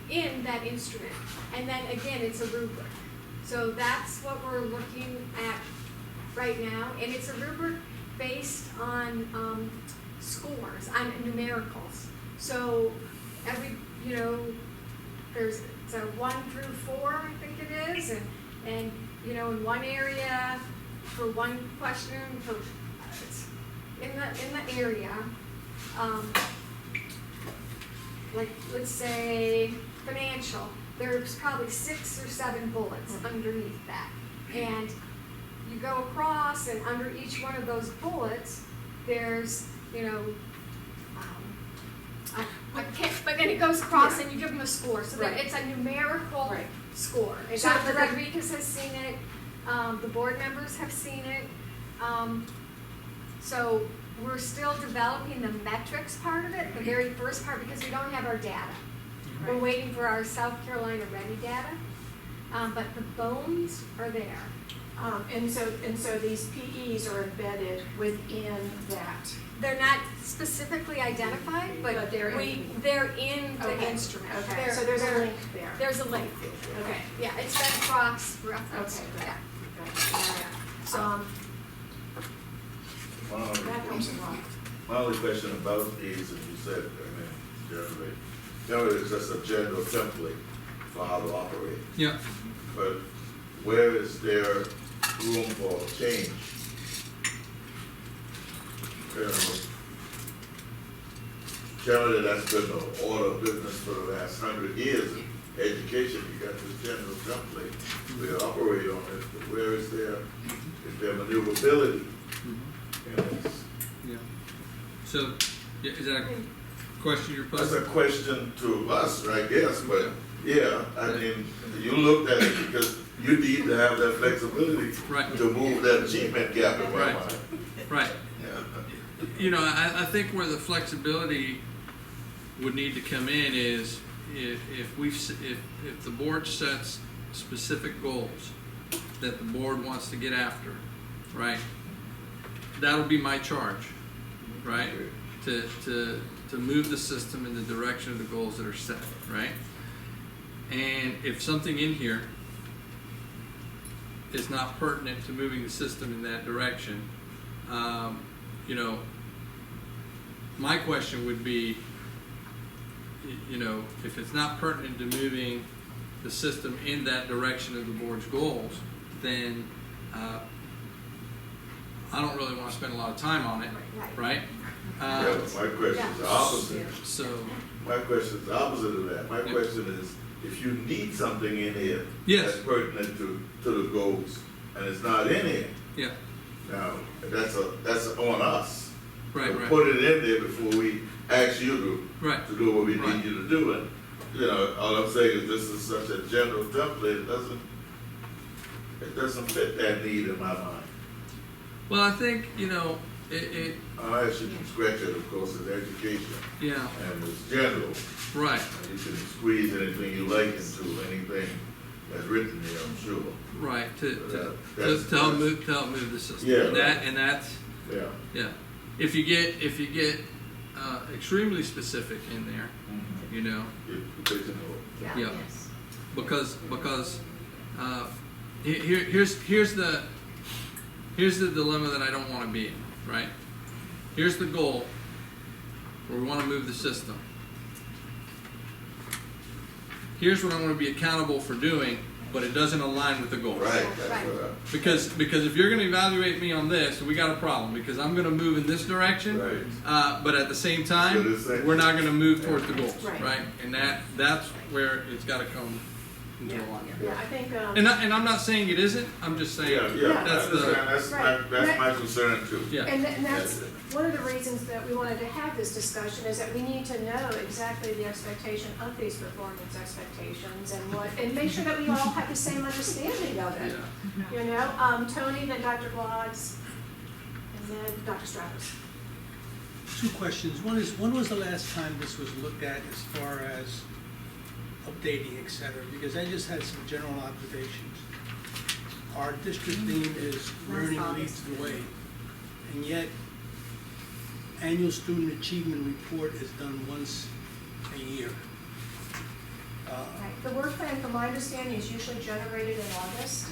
in that instrument. And then again, it's a rubric. So that's what we're looking at right now. And it's a rubric based on scores, on numericals. So every, you know, it's a 1 through 4, I think it is, and you know, in one area for one question, for in the area, like let's say financial, there's probably 6 or 7 bullets underneath that, and you go across, and under each one of those bullets, there's, you know, I can't, but then it goes across and you give them a score, so that it's a numerical score. And So Dr. the- Rodriguez has seen it, the board members have seen it. So we're still developing the metrics part of it, the very first part, because we don't have our data. We're waiting for our South Carolina ready data, but the bones are there. And so these PEs are embedded within that. They're not specifically identified, but they're in the Okay. instrument. Okay, so there's a link there. There's a link. Okay. Yeah, it's been cross-referenced. Okay, good. Yeah. So, that helps a lot. My only question about these, and you said, generally it's just a general template for how to operate. Yeah. But where is there room for change? Generally, that's been the order of business for the last 100 years in education. You got this general template, we operate on it, but where is there maneuverability? And it's- Yeah. So, yeah, is that a question you're That's posing? a question to us, I guess, but yeah, I mean, you looked at it because you need to have that flexibility Right. to move that achievement gap in my Right. mind. Right. Yeah. You know, I think where the flexibility would need to come in is if the board sets specific goals that the board wants to get after, right? That'll be my charge, right? To move the system in the direction of the goals that are set, right? And if something in here is not pertinent to moving the system in that direction, you know, my question would be, you know, if it's not pertinent to moving the system in that direction of the board's goals, then I don't really wanna spend a lot of time on it, right? Yeah, but my question is the opposite. So, My question is the opposite of that. My question is, if you need something in here Yes. that's pertinent to the goals, and it's not in here, yeah, now, that's on us. right, To right, put it in there before we ask you right. to do what we Right. need you to do. And, you know, all I'm saying is this is such a general template, it doesn't fit that need in my mind. Well, I think, you know, it Unless you can scratch it, of course, it's education, yeah, and it's general. right, You can squeeze anything you like into anything that's written there, I'm sure. right, to That's- help move the system. Yeah, And that, and that's, Yeah. yeah. If you get extremely specific in there, you know, You're taking over. yeah. Yes. Because here's the dilemma that I don't want to be in, right? Here's the goal where we want to move the system. Here's what I'm going to be accountable for doing, but it doesn't align with the goal. Right, that's Right. what Because if you're going to evaluate me on this, we got a problem because I'm going to move in this direction, Right. but at the same So time, this thing- we're not going to move towards the goals, Right. right? And that's where it's got to come into alignment. Yeah, I think, And I'm not saying it isn't. I'm just saying Yeah, that's the that's my concern too. yeah. and that's one of the reasons that we wanted to have this discussion, is that we need to know exactly the expectation of these performance expectations and make sure that we all have the same understanding of it. Yeah. You know, Tony, then Dr. Boggs, and then Dr. Stratus. Two questions. One is, when was the last time this was looked at as far as updating, et cetera? Because I just had some general observations. Our district theme is learning leads the way, and yet annual student achievement report is done once a year. Right. The work plan, from my understanding, is usually generated in August,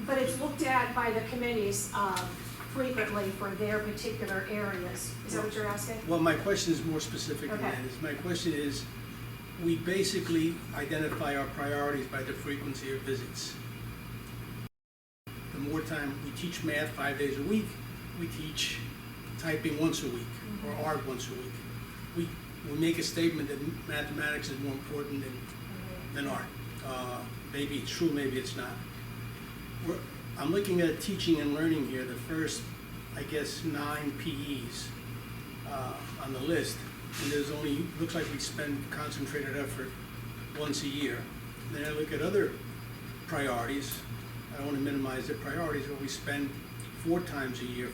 but it's looked at by the committees frequently for their particular areas. Is that what you're asking? Well, my question is more specific than Okay. that. My question is, we basically identify our priorities by the frequency of visits. The more time we teach math 5 days a week, we teach typing once a week, or art once a week. We make a statement that mathematics is more important than art. Maybe it's true, maybe it's not. I'm looking at teaching and learning here, the first, I guess, 9 PEs on the list. And there's only, looks like we spend concentrated effort once a year. Then I look at other priorities. I don't want to minimize the priorities, but we spend 4 times a year,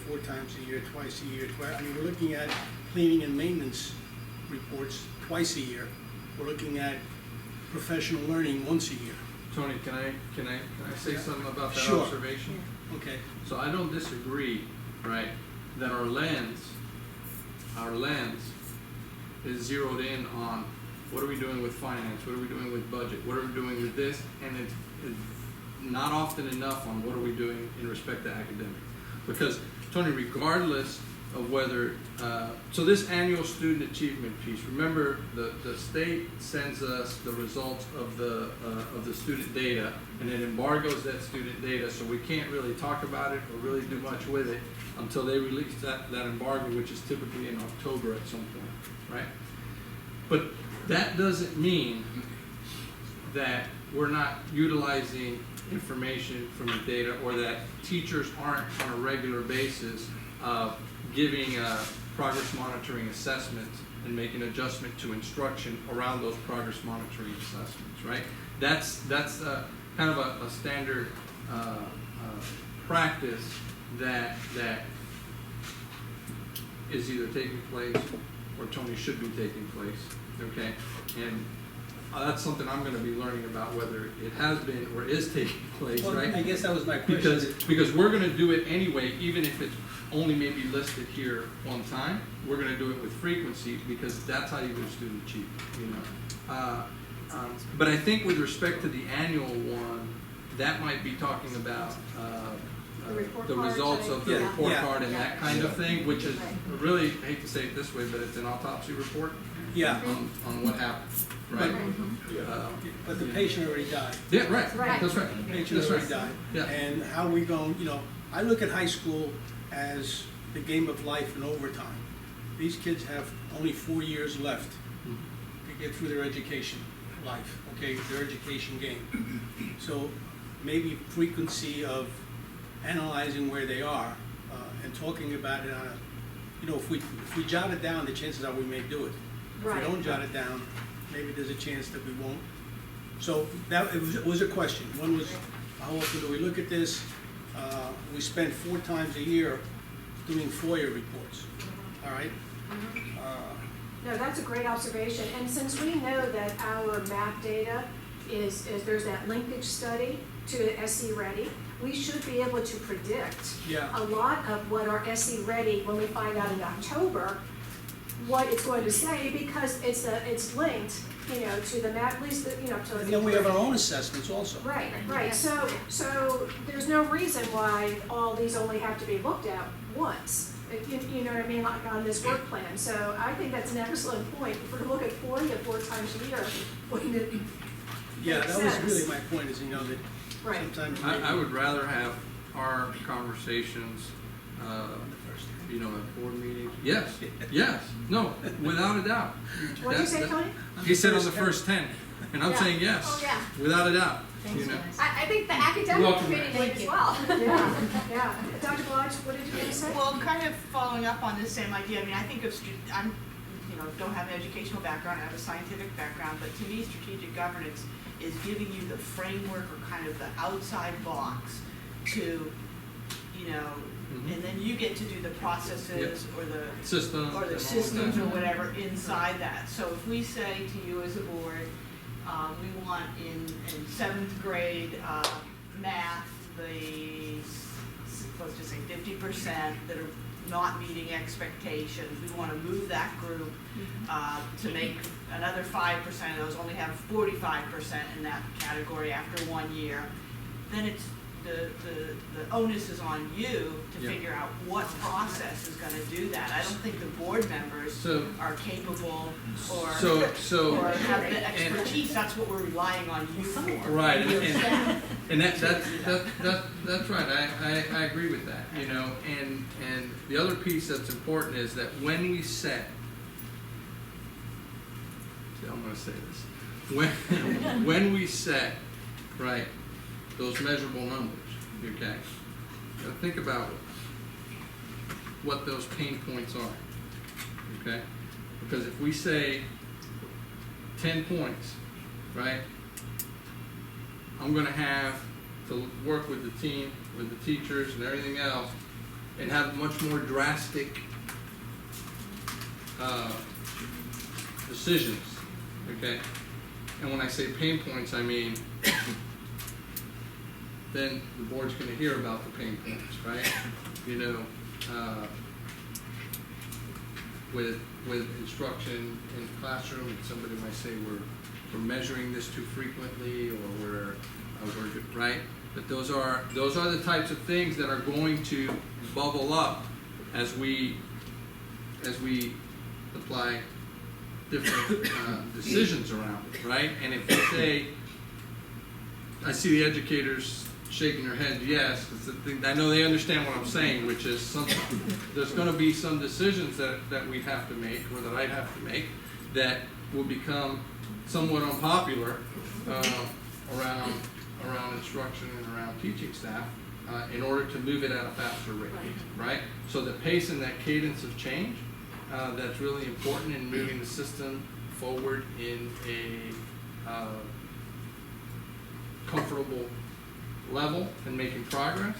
twice a year. I mean, we're looking at cleaning and maintenance reports twice a year. We're looking at professional learning once a year. Tony, can I say something about that Sure. observation? Okay. So I don't disagree, right, that our lens is zeroed in on what are we doing with finance, what are we doing with budget, what are we doing with this, and it's not often enough on what are we doing in respect to academics. Because, Tony, regardless of whether, so this annual student achievement piece, remember the state sends us the results of the student data, and it embargoes that student data, so we can't really talk about it or really do much with it until they release that embargo, which is typically in October at some point, right? But that doesn't mean that we're not utilizing information from the data, or that teachers aren't on a regular basis giving progress monitoring assessments and making adjustment to instruction around those progress monitoring assessments, right? That's kind of a standard practice that is either taking place or Tony should be taking place, okay? And that's something I'm going to be learning about, whether it has been or is taking place, Well, right? I guess that was my question. Because we're going to do it anyway, even if it's only maybe listed here one time. We're going to do it with frequency because that's how you do student achievement, you know. But I think with respect to the annual one, that might be talking about the results of the report card and that kind of thing, which is really, I hate to say it this way, but it's an autopsy report Yeah. on what happened, right? But the patient already died. Yeah, right. Right. That's right. The patient That's already right. died. Yeah. And how we going, you know, I look at high school as the game of life and overtime. These kids have only 4 years left to get through their education life, okay, their education game. So maybe frequency of analyzing where they are and talking about it on a, you know, if we jot it down, the chances are we may do it. If we Right. don't jot it down, maybe there's a chance that we won't. So that, it was a question. One was, how often do we look at this? We spend 4 times a year doing FOIA reports, all right? No, that's a great observation, and since we know that our map data is there's that linkage study to SE Ready, we should be able to predict Yeah. a lot of what our SE Ready, when we find out in October, what it's going to say, because it's linked, you know, to the map, at least, you know, to. And then we have our own assessments also. Right, right, so there's no reason why all these only have to be looked at once. You know what I mean, like on this work plan, so I think that's an excellent point. If we're to look at 4 times a year, wouldn't it Yeah, make that was sense? really my point, is, you know, that Right. sometimes. I would rather have our conversations, you know, at board meetings. Yes, yes, no, without a doubt. What'd you say, That- Tony? He said on the first 10, and I'm Yeah. saying yes, Oh, yeah. without a doubt, Thanks, you know. guys. I think the academic Welcome committee back. did Thank as you. well. Yeah. Dr. Blige, what did you want to say? Well, kind of following up on the same idea, I mean, I think of, I'm, you know, don't have an educational background, I have a scientific background, but to me, strategic governance is giving you the framework or kind of the outside box to, you know, and then you get to do the processes or the Systems. and all of systems that. or whatever inside that. So if we say to you as a board, we want in 7th grade math, let's just say 50% that are not meeting expectations, we want to move that group to make another 5% of those only have 45% in that category after 1 year, then it's the onus is on you to Yeah. figure out what process is gonna do that. I don't think the board members So- are capable or So, have the expertise, that's what we're relying on you for. right, and that's right, I agree with that, you know, and the other piece that's important is that when we set, see, I'm gonna say this, when we set, right, those measurable numbers, okay, gotta think about what those pain points are, okay? Because if we say 10 points, right, I'm gonna have to work with the team, with the teachers and everything else, and have much more drastic decisions, okay? And when I say pain points, I mean, then the board's gonna hear about the pain points, right? You know, with instruction in the classroom, and somebody might say we're measuring this too frequently, or we're right? But those are the types of things that are going to bubble up as we apply different decisions around it, right? And if you say, I see the educators shaking their head, yes, 'cause I know they understand what I'm saying, which is there's going to be some decisions that we have to make, or that I'd have to make, that will become somewhat unpopular around instruction and around teaching staff in order to move it at a faster rate, right? So the pace and that cadence of change, that's really important in moving the system forward in a comfortable level and making progress,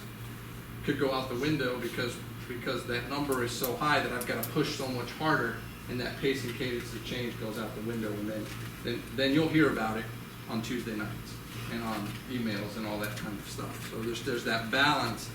could go out the window because that number is so high that I've got to push so much harder, and that pace and cadence of change goes out the window, and then you'll hear about it on Tuesday nights and on emails and all that kind of stuff. So there's that balance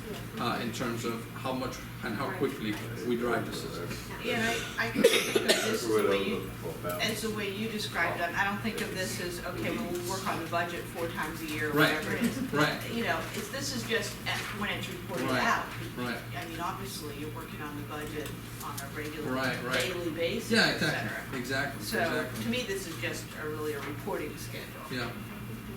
in terms of how much and how quickly we drive the system. Yeah, I think of this as the way you described it. I don't think of this as, okay, well, we'll work on the budget 4 times a year or Right, whatever it is. right. You know, this is just when it's reported Right, out. right. I mean, obviously, you're working on the budget on a regular, Right. daily basis, Yeah, et cetera. exactly. So, to me, this is just really a reporting schedule. Yeah.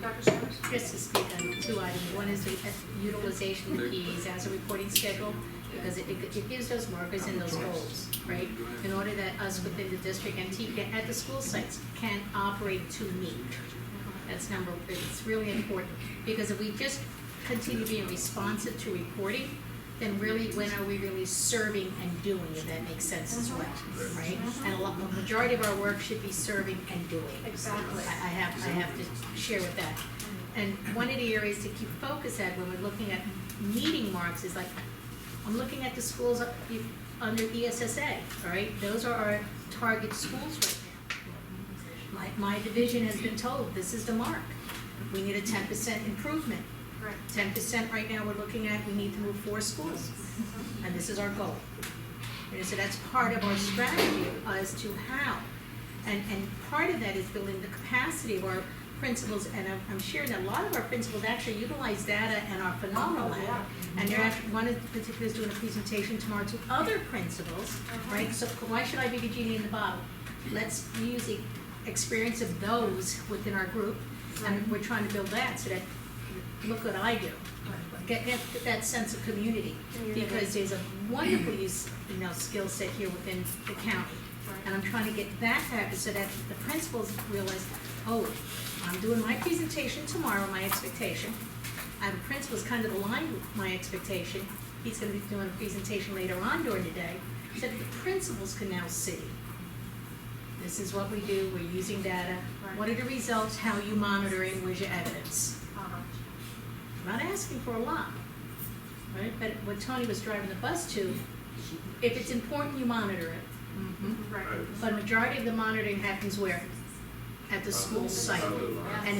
Dr. Summers? Just to speak on two items, one is the utilization of PEs as a reporting schedule, because it gives those markers and those goals, right? In order that us within the district and at the school sites can operate to meet. That's it's really important, because if we just continue being responsive to reporting, then really when are we really serving and doing, if that makes sense as well, right? And the majority of our work should be serving and doing. Exactly. I have to share with that. And one of the areas to keep focus at when we're looking at meeting marks is like, I'm looking at the schools under ESSA, all right? Those are our target schools right now. My division has been told, this is the mark. We need a 10% improvement. Right. 10% right now we're looking at, we need to move 4 schools. And this is our goal. And so that's part of our strategy as to how. And part of that is building the capacity of our principals, and I'm sharing that a lot of our principals actually utilize data and are phenomenal at it. And they're actually, one in particular is doing a presentation tomorrow to other principals, right? So why should I be the genie in the bottle? Let's use the experience of those within our group, and we're trying to build that so that, look what I do. Get that sense of community, because there's a wonderful skill set here within the county. And I'm trying to get that happen so that the principals realize, oh, I'm doing my presentation tomorrow, my expectation. I have a principal who's kind of aligned with my expectation. He's going to be doing a presentation later on during the day, so that the principals can now see. This is what we do, we're using data. What are the results, how are you monitoring, where's your evidence? I'm not asking for a lot, right? But what Tony was driving the bus to, if it's important, you monitor it. Right. But majority of the monitoring happens where? At the school site. And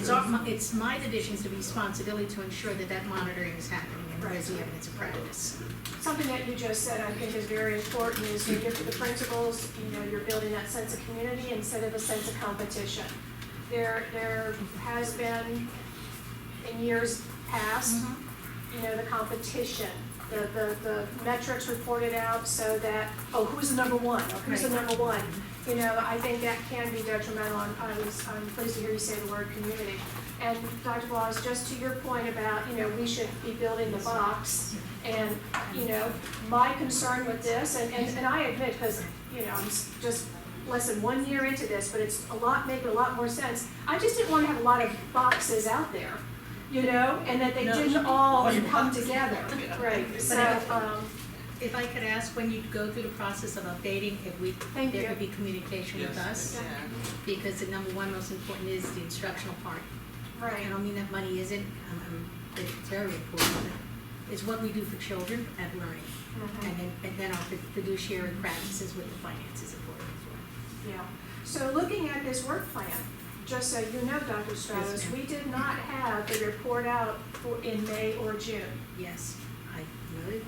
it's my division's responsibility to ensure that that monitoring is happening and where's the evidence of practice. Something that you just said I think is very important is to give to the principals, you're building that sense of community instead of a sense of competition. There has been, in years past, the competition, the metrics reported out so that, oh, who's the number one, or who's the number one? I think that can be detrimental, and I'm pleased to hear you say the word community. And Dr. Blas, just to your point about, we should be building the box, and, my concern with this, and I admit, because, I'm just less than 1 year into this, but it's making a lot more sense. I just didn't want to have a lot of boxes out there, and that they didn't all come together. Right. So, if I could ask, when you go through the process of updating, there could be communication with us, because the number one most important is the instructional part. Right. I don't mean that money isn't, it's very important. It's what we do for children at learning, and then our fiduciary practices with the finance is important as well. Yeah. So looking at this work plan, just so you know, Dr. Stratos, we did not have the report out in May or June. Yes, I noted that.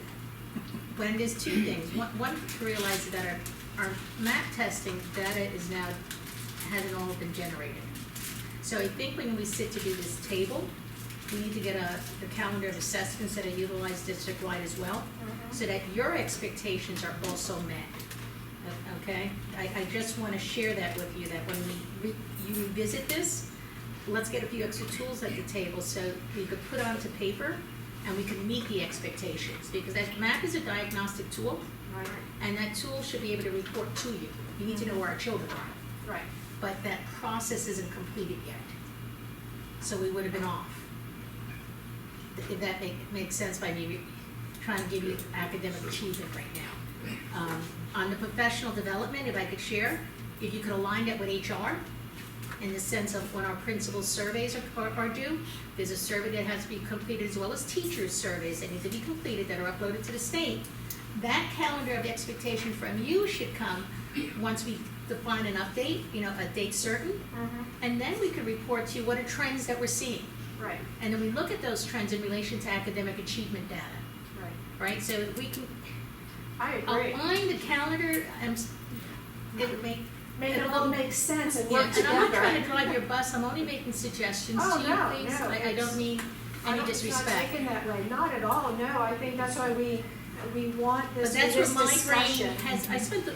But there's two things. One, to realize that our map testing data hasn't all been generated. So I think when we sit to do this table, we need to get the calendar of assessments that are utilized district-wide as well, so that your expectations are also met. Okay? I just want to share that with you, that when you revisit this, let's get a few extra tools at the table so we could put onto paper and we can meet the expectations, because that map is a diagnostic tool, and that tool should be able to report to you. You need to know where our children are. Right. But that process isn't completed yet. So we would have been off. If that makes sense by me trying to give you academic achievement right now. On the professional development, if I could share, if you could align that with HR, in the sense of when our principal surveys are due, there's a survey that has to be completed, as well as teachers' surveys that need to be completed that are uploaded to the state. That calendar of expectation from you should come once we define an update, a date certain, and then we can report to you what are trends that we're seeing. Right. And then we look at those trends in relation to academic achievement data. Right? So if we can align the calendar, it would make it all make sense and work together. And I'm not trying to drive your bus, I'm only making suggestions to you, please. No, I don't mean any disrespect. It's not taken that way, not at all, no, I think that's why we want this discussion. But that's where my brain has,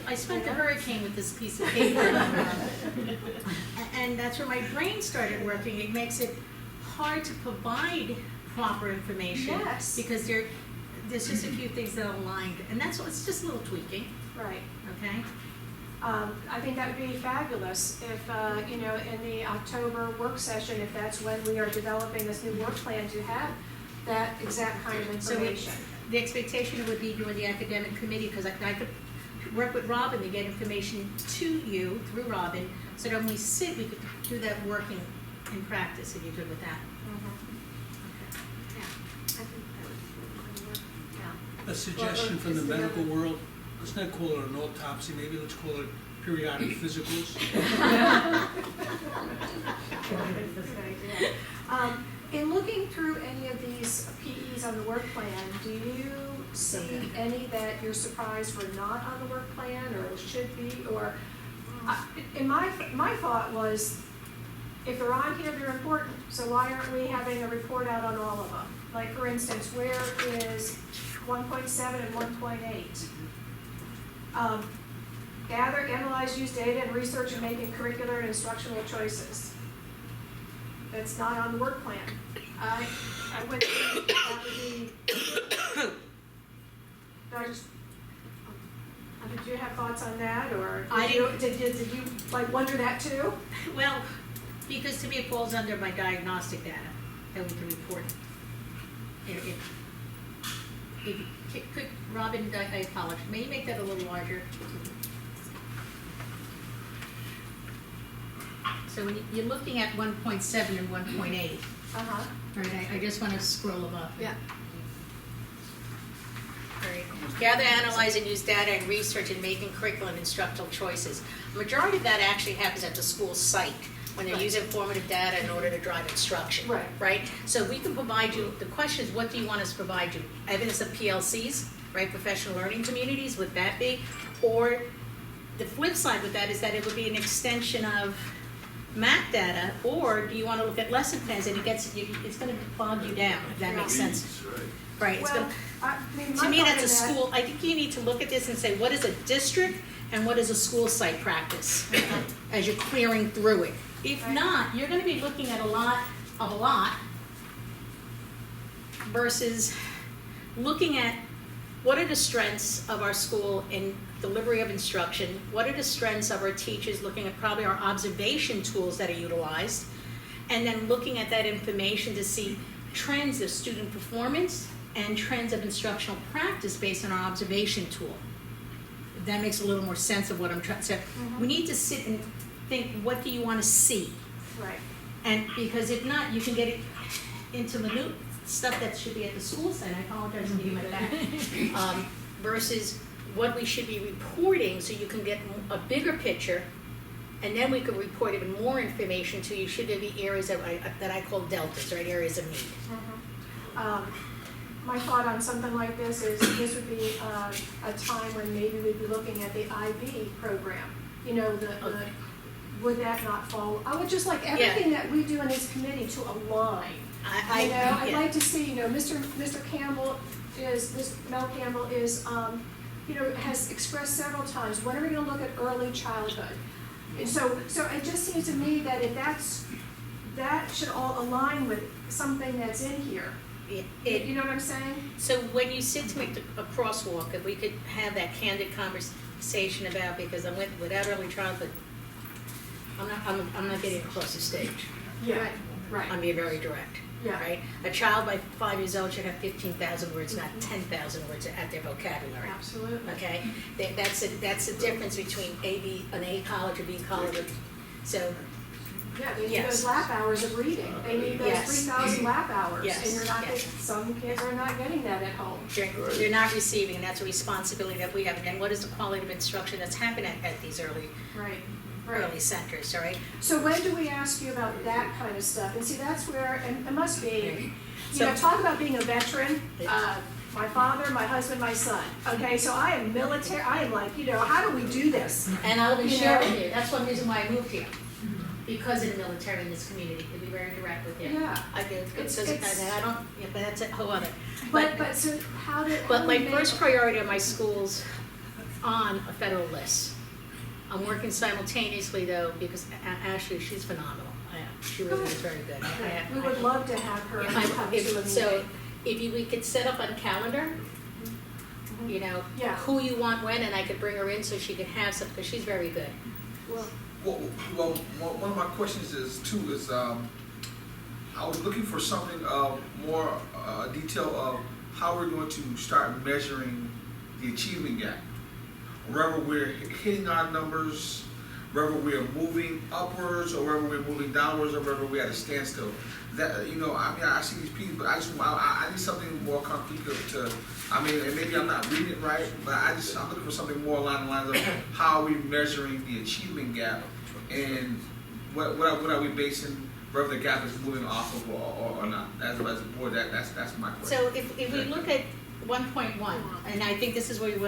I spent the hurricane with this piece of paper. And that's where my brain started working. It makes it hard to provide proper information. Yes. Because there's just a few things that are aligned, and that's, it's just a little tweaking, Right. okay? I think that would be fabulous if, you know, in the October work session, if that's when we are developing this new work plan, to have that exact kind of So information. the expectation would be during the academic committee, because I could work with Robin to get information to you through Robin, so that when we sit, we could do that working in practice, if you're good with that. Yeah, I think that would work. Yeah. A suggestion from the medical world, let's not call it an autopsy, maybe let's call it periodic physicals. In looking through any of these PEs on the work plan, do you see any that you're surprised were not on the work plan, or should be, or, in my thought was, if they're on here, they're important, so why aren't we having a report out on all of them? Like, for instance, where is 1.7 and 1.8? Gather, analyze, use data, and research in making curricular and instructional choices. That's not on the work plan. I would think that would be, did you have thoughts on that, or did you like wonder that too? Well, because to me it falls under my diagnostic data that we can report. Could, Robin, I apologize, may you make that a little larger? So when you're looking at 1.7 and 1.8, Uh-huh. right, I just want to scroll them up. Yeah. Right. Gather, analyze, and use data and research in making curriculum and instructional choices. The majority of that actually happens at the school site, when they're Right. using formative data in order to drive instruction. Right. Right? So we can provide you, the question is, what do you want us to provide you? Evidence of PLCs, right, professional learning communities, would that be? Or the flip side with that is that it would be an extension of map data, or do you want to look at lesson plans, and it's going to bog you down, if that makes sense. Right, it's Well, gonna, I mean, my to me, thought that's a in that- school, I think you need to look at this and say, what is a district and what is a school site practice? As you're clearing through it. If Right. not, you're gonna be looking at a lot versus looking at what are the strengths of our school in delivery of instruction, what are the strengths of our teachers, looking at probably our observation tools that are utilized, and then looking at that information to see trends of student performance and trends of instructional practice based on our observation tool. If that makes a little more sense of what I'm trying to say. We need to sit and think, what do you want to see? Right. And because if not, you can get it into minute stuff that should be at the school site. I apologize to you my back. Versus what we should be reporting, so you can get a bigger picture, and then we could report even more information to you. Should there be areas that I call deltas, right, areas of need? My thought on something like this is this would be a time when maybe we'd be looking at the IB program. You know, would that not fall? I would just like everything that we do in this committee to align. I'd like to see, Mr. Campbell Mel Campbell is, has expressed several times, when are we gonna look at early childhood? And so it just seems to me that if that should all align with something that's in here. You know what I'm saying? So when you sit to make a crosswalk, if we could have that candid conversation about, because without early childhood, I'm not getting across the stage. Yeah, right. I'm being very direct. Yeah. Right? A child by 5 years old should have 15,000 words, not 10,000 words at their vocabulary. Absolutely. Okay? That's the difference between an A college or B college. So, Yeah, they need Yes. those lap hours of reading. They need those Yes. 3,000 lap hours. Yes. And Yes. some kids are not getting that at home. you're not receiving, and that's a responsibility that we have. And what is the quality of instruction that's happening at these early centers, all right? So when do we ask you about that kind of stuff? And see, that's where, and it must be, So- talk about being a veteran, my father, my husband, my son. Okay, so I am military, I am like, how do we do this? And I'll even You share know? with you, that's one reason why I moved here. Because of the military in this community, to be very direct with you. Yeah. I do, It's- and I don't, but that's a whole other. But so how do But my we make- first priority are my schools on a federal list. I'm working simultaneously though, because Ashley, she's phenomenal. She really is very good. We would love to have her come to a So, meeting. if we could set up on calendar, you know, Yeah. who you want when, and I could bring her in so she could have some, because she's very good. Well, one of my questions is I was looking for something more detail of how we're going to start measuring the achievement gap. Wherever we're hitting our numbers, wherever we're moving upwards, or wherever we're moving downwards, or wherever we're at a standstill. That, you know, I mean, I see these people, but I need something more concrete to, I mean, and maybe I'm not reading it right, but I'm looking for something more along the lines of how are we measuring the achievement gap, and what are we basing wherever the gap is moving off of or not, as a board. That's my question. So if we look at 1.1, and I think this is where we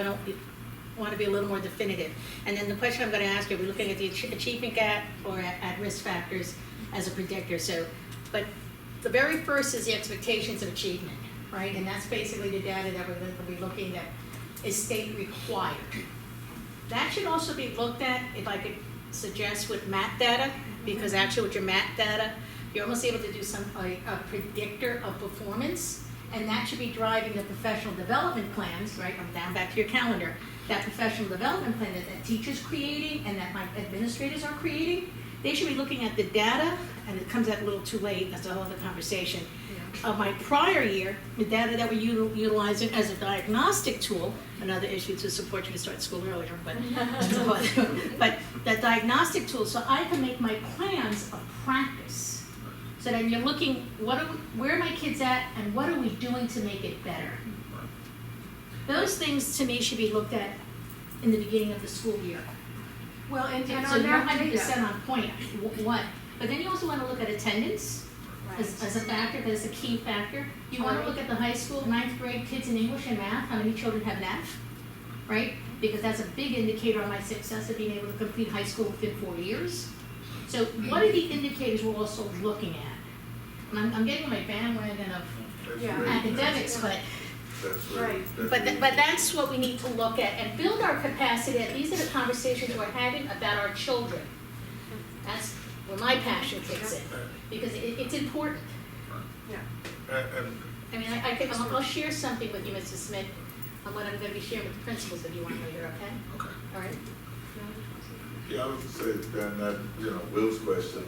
want to be a little more definitive. And then the question I'm going to ask you, are we looking at the achievement gap or at risk factors as a predictor? So, but the very first is the expectations of achievement, right? And that's basically the data that we're going to be looking at is state required. That should also be looked at, if I could suggest, with MAP data, because actually with your MAP data, you're almost able to do a predictor of performance, and that should be driving the professional development plans, right? I'm down back to your calendar. That professional development plan that teachers creating and that my administrators are creating, they should be looking at the data, and it comes out a little too late, that's a whole other conversation. Of my prior year, the data that we're utilizing as a diagnostic tool, another issue to support you to start school earlier, but that diagnostic tool, so I can make my plans of practice. So then you're looking, where are my kids at, and what are we doing to make it better? Those things, to me, should be looked at in the beginning of the school year. Well, and So on you're that 100% data, on point, what? But then you also want to look at attendance as a factor, that's a key factor. You want to look at the high school, 9th grade kids in English and math, how many children have an F, right? Because that's a big indicator on my success of being able to complete high school within 4 years. So what are the indicators we're also looking at? And I'm getting my bandwagon of academics, but But that's what we need to look at and build our capacity. And these are the conversations we're having about our children. That's where my passion kicks in, because it's important. I mean, I'll share something with you, Mrs. Smith, on what I'm going to be sharing with the principals if you want later. Okay? Okay. All right. Yeah, I would say that Will's question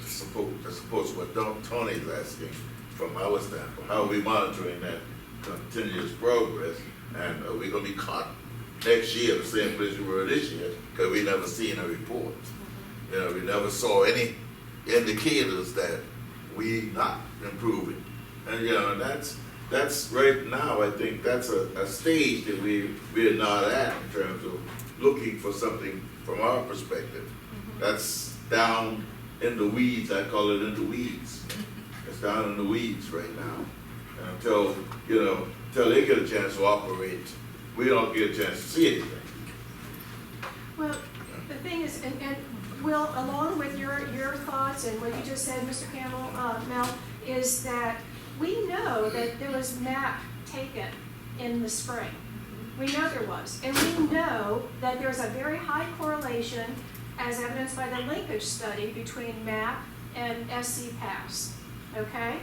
supports what Tony's asking from our standpoint. How are we monitoring that continuous progress, and are we going to be caught next year the same place we were this year because we never seen a report? We never saw any indicators that we not improving, and that's right now. I think that's a stage that we're not at in terms of looking for something from our perspective. That's down in the weeds. I call it in the weeds. It's down in the weeds right now. And until they get a chance to operate, we don't get a chance to see anything. well, the thing is, and Will, along with your thoughts and what you just said, Mr. Campbell, Mel, is that we know that there was MAP taken in the spring. We know there was. And we know that there's a very high correlation, as evidenced by the linkage study, between MAP and SC Pass. Okay?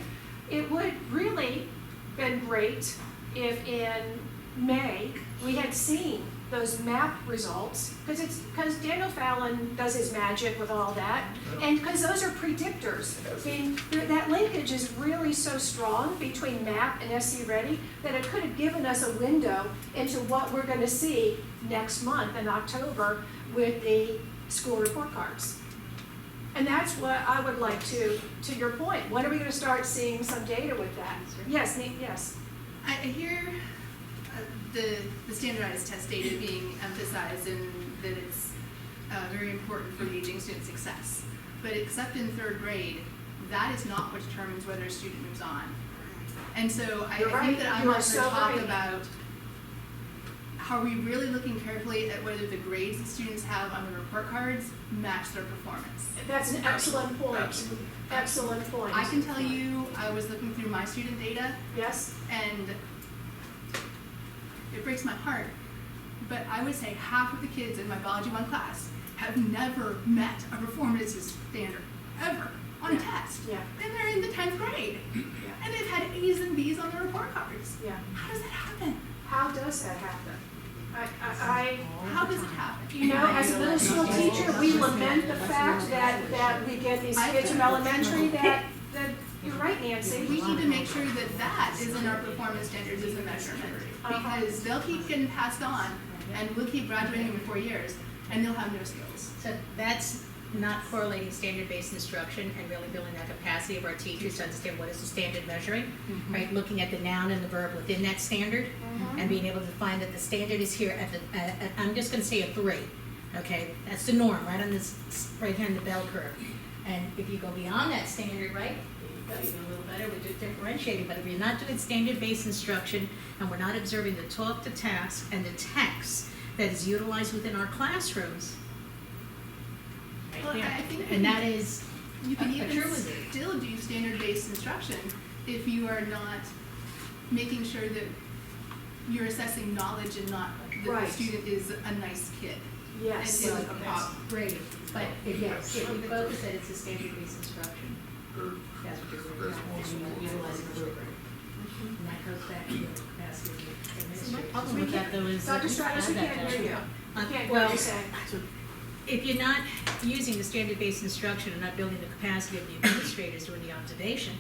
It would really been great if in May we had seen those MAP results, because Daniel Fallon does his magic with all that, and because those are predictors. I mean, that linkage is really so strong between MAP and SC Ready that it could have given us a window into what we're going to see next month in October with the school report cards. And that's what I would like to your point, when are we going to start seeing some data with that? Yes, Nate, yes. I hear the standardized test data being emphasized and that it's very important for gauging student success. But except in 3rd grade, that is not what determines whether a student moves on. And so I think that I'm not going to talk about how are we really looking carefully at whether the grades that students have on the report cards match their performance. That's an excellent point. Absolutely. Excellent point. I can tell you, I was looking through my student data, Yes? and it breaks my heart, but I would say half of the kids in my Biology 1 class have never met a performance standard, ever. on a test. Yeah. And they're in the 10th grade. And they've had A's and B's on their report cards. Yeah. How does that happen? How does that happen? How does it happen? You know, as a middle school teacher, we lament the fact that we get these kids from elementary that you're right, Nancy. We need to make sure that that is in our performance standards as a measurement. Because they'll keep getting passed on, and we'll keep graduating in 4 years, and they'll have no skills. So that's not correlating standard-based instruction and really building that capacity of our teachers to understand what is the standard measuring, right? Looking at the noun and the verb within that standard, and being able to find that the standard is here at the, I'm just gonna say a 3, okay? That's the norm, right on this, right here in the bell curve. And if you go beyond that standard, right, there you go, you do a little better with differentiating, but if you're not doing standard-based instruction, and we're not observing the talk to task and the text that is utilized within our classrooms, Well, I think and that is you can a even truism. still do standard-based instruction if you are not making sure that you're assessing knowledge and not that the Right. student is a nice kid. Yes. And Well, isn't a that's problem. great, but if you focus that it's a standard-based instruction, that's what you're doing, That's more and support. you're utilizing the rubric. And that goes back to the capacity of the administrator. Problem with that though is. that Dr. Stratus, we have that can't hear you. dashboard. We can't hear Well, what you're saying. if you're not using the standard-based instruction and not building the capacity of the administrators doing the observation,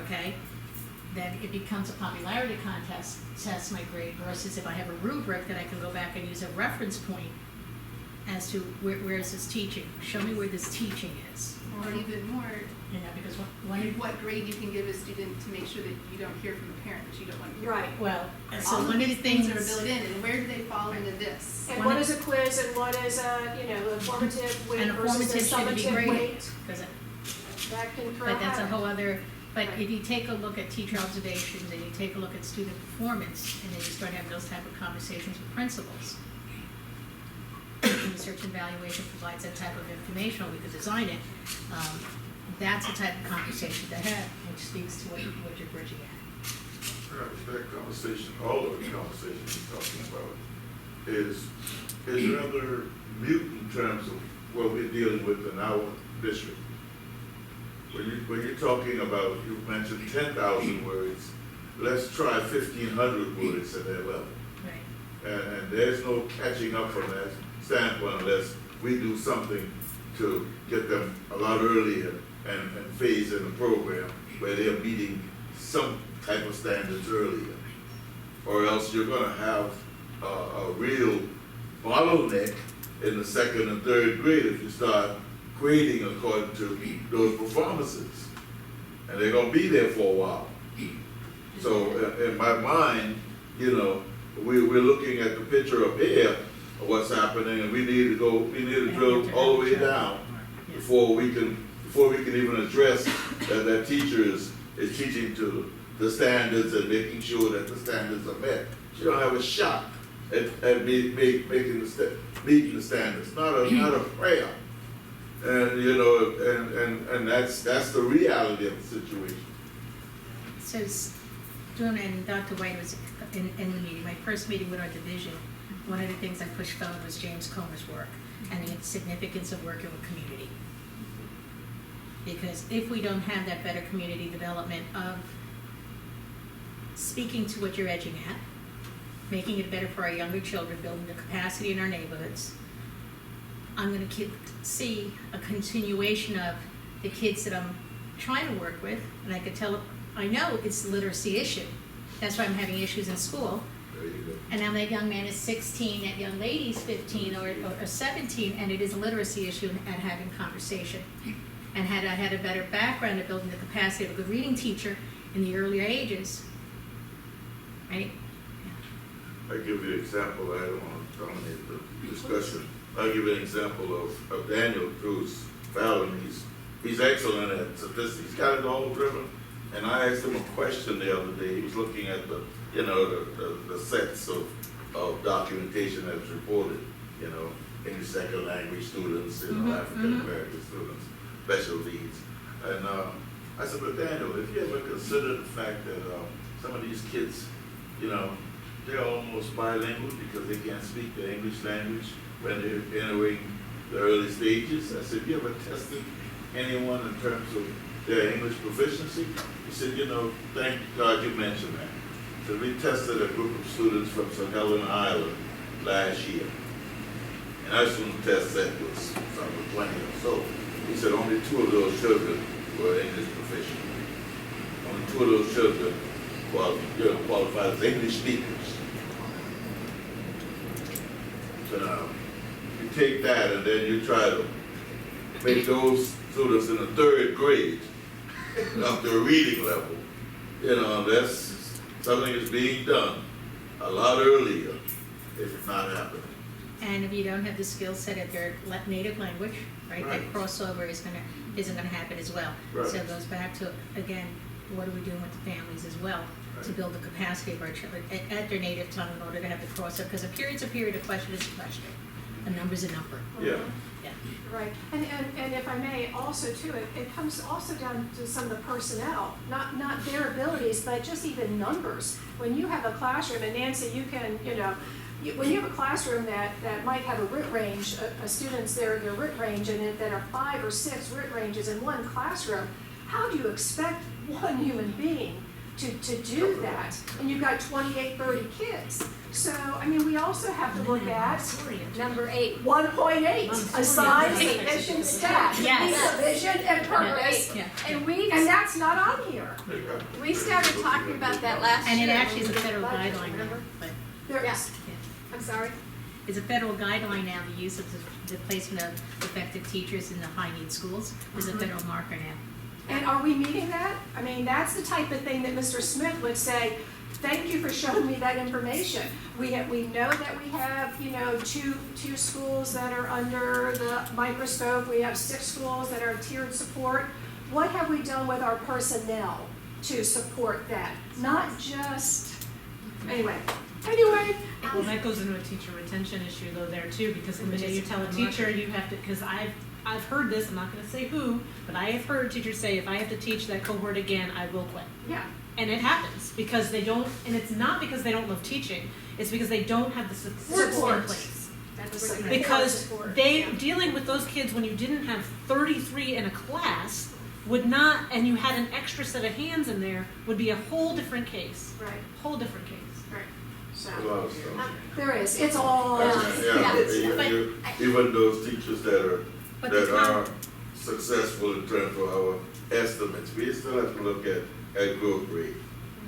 okay, then it becomes a popularity contest, test my grade, versus if I have a rubric that I can go back and use a reference point as to where is this teaching? Show me where this teaching is. Or even more, You know, because one, what grade you can give a student to make sure that you don't hear from a parent that you don't want to hear. Right. well, so All of one of the these things things. are built in, and where do they fall into this? And what is a quiz and what is a, a formative weight And a versus a formative shouldn't be summative graded, weight? 'cause That can throw but that's a havoc. whole other, but Right. if you take a look at teacher observations and you take a look at student performance, and then you start having those type of conversations with principals, and research and evaluation provides that type of information, or we could design it, that's the type of conversation to have, which speaks to what you're bridging at. Perhaps that conversation, all of the conversation you're talking about is rather mute in terms of what we're dealing with in our district. When you're talking about, you mentioned 10,000 words, let's try 1,500 words at that level. Right. And there's no catching up from that standpoint unless we do something to get them a lot earlier and phase in the program where they're meeting some type of standards earlier. Or else you're gonna have a real bottleneck in the 2nd and 3rd grade if you start grading according to those performances. And they're gonna be there for a while. So in my mind, we're looking at the picture up here of what's happening, and we need to drill all the way down before we can even address that teacher is teaching to the standards and making sure that the standards are met. You don't have a shot at meeting the standards, not a prayer. And that's the reality of the situation. So, Dawn and Dr. White was in the meeting, my first meeting with our division, one of the things I pushed forward was James Comer's work and the significance of working with community. Because if we don't have that better community development of speaking to what you're edging at, making it better for our younger children, building the capacity in our neighborhoods, I'm gonna see a continuation of the kids that I'm trying to work with, and I could tell, I know it's a literacy issue. That's why I'm having issues in school. There you go. And now that young man is 16, that young lady's 15 or 17, and it is a literacy issue at having conversation. And had I had a better background of building the capacity of a good reading teacher in the earlier ages, right? I give you an example, I don't want to dominate the discussion. I'll give you an example of Daniel Cruz Fallon. He's excellent at statistics. He's got it all driven. And I asked him a question the other day. He was looking at the sets of documentation that's reported, English second language students, African American students, special needs. And I said, but Daniel, have you ever considered the fact that some of these kids, they're almost bilingual because they can't speak the English language when they're entering the early stages? I said, have you ever tested anyone in terms of their English proficiency? He said, you know, thank God you mentioned that. So we tested a group of students from St. Helena Island last year. And I just want to test that was something 20 or so. He said only 2 of those children were English proficient. Only 2 of those children qualified as English speakers. So now, you take that and then you try to make those students in the 3rd grade up to a reading level. You know, that's something that's being done a lot earlier if it's not happening. And if you don't have the skill set at their native language, right, that crossover isn't gonna happen as well. Right. So it goes back to, again, what are we doing with the families as well, to build the capacity of our children at their native tongue in order to have the crossover, because a period's a period, a question is a question, a number's a number. Yeah. Yeah. Right, and if I may, also too, it comes also down to some of the personnel, not their abilities, but just even numbers. When you have a classroom, and Nancy, you can, you know, when you have a classroom that might have a root range, a students their root range, and that are 5 or 6 root ranges in one classroom, how do you expect one human being to do that? And you've got 28, 30 kids. So, I mean, we also have to look at Number 8. 1.8, assigned sufficient staff. Yes. Vision and purpose, Yeah. And and that's not on here. we started talking about that last year. And it actually is a when we federal did the budget, guideline now, remember? but There Yeah. is. I'm sorry? it's a federal guideline now, the use of the placement of effective teachers in the high-need schools is a federal marker now. And are we meeting that? I mean, that's the type of thing that Mr. Smith would say, thank you for showing me that information. We know that we have, you know, two schools that are under the microscope. We have 6 schools that are tiered support. What have we done with our personnel to support that? Not just, anyway. Well, that goes into a teacher retention issue though there too, because the minute you tell a teacher you have to, because I've heard this, I'm not gonna say who, but I have heard teachers say, if I have to teach that cohort again, I will quit. Yeah. And it happens, because they don't, and it's not because they don't love teaching, it's because they don't have the supports in place. Because dealing with those kids when you didn't have 33 in a class would not, and you had an extra set of hands in there, would be a whole different case. Right, Whole different case. right. So, A lot of stuff. there is, it's all. Even those teachers that But are successful in terms of our estimates, we still have to look at growth rate.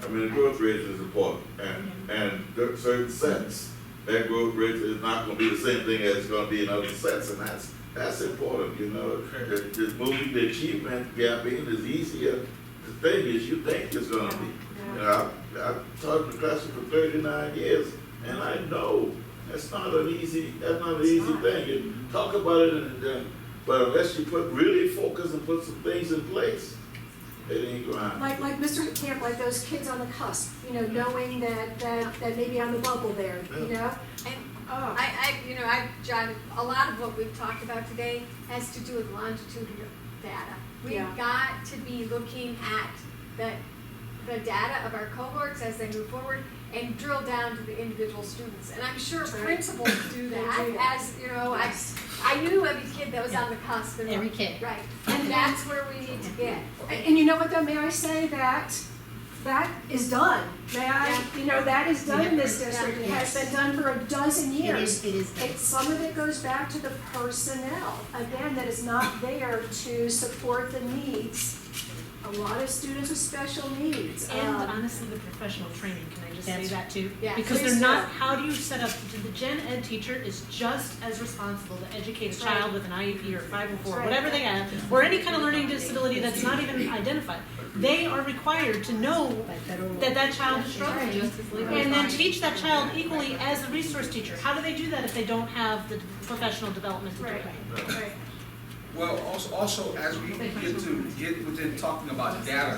I mean, the growth rate is important, and there are certain sets, that growth rate is not gonna be the same thing as it's gonna be in other sets, and that's important, you know. Just moving the achievement gap in is easier, the thing is, you think it's gonna be. You know, I've taught in the classroom for 39 years, and I know that's not an easy thing. You talk about it, but unless you really focus and put some things in place, it ain't going to happen. Like Mr. Camp, like those kids on the cusp, you know, knowing that maybe on the bubble there, you know? And Oh. John, a lot of what we've talked about today has to do with longitudinal data. We've Yeah. got to be looking at the data of our cohorts as they move forward and drill down to the individual students. And I'm sure Right. principals do that, They do that. as, you know, I knew every kid that was on the cusp. And Every kid. Right, and that's where we need to get. And you know what though, may I say that is done. May I, Yeah. you know, that is done in this Yeah. district. It has been done for a dozen years. It is done. Some of it goes back to the personnel, again, that is not there to support the needs. A lot of students with special needs. And honestly, the professional training, can I just say That's- that too? Yeah. Because Please they're not, do. how do you set up, the gen ed teacher is just as responsible to educate a That's right. child with an IEP or 504, Right. whatever they have, or any kind of learning disability that's not even identified. They are required to know that child is struggling, and then teach that child equally as a resource teacher. How do they do that if they don't have the professional development to do Right, it? right. Well, also as we get within talking about data,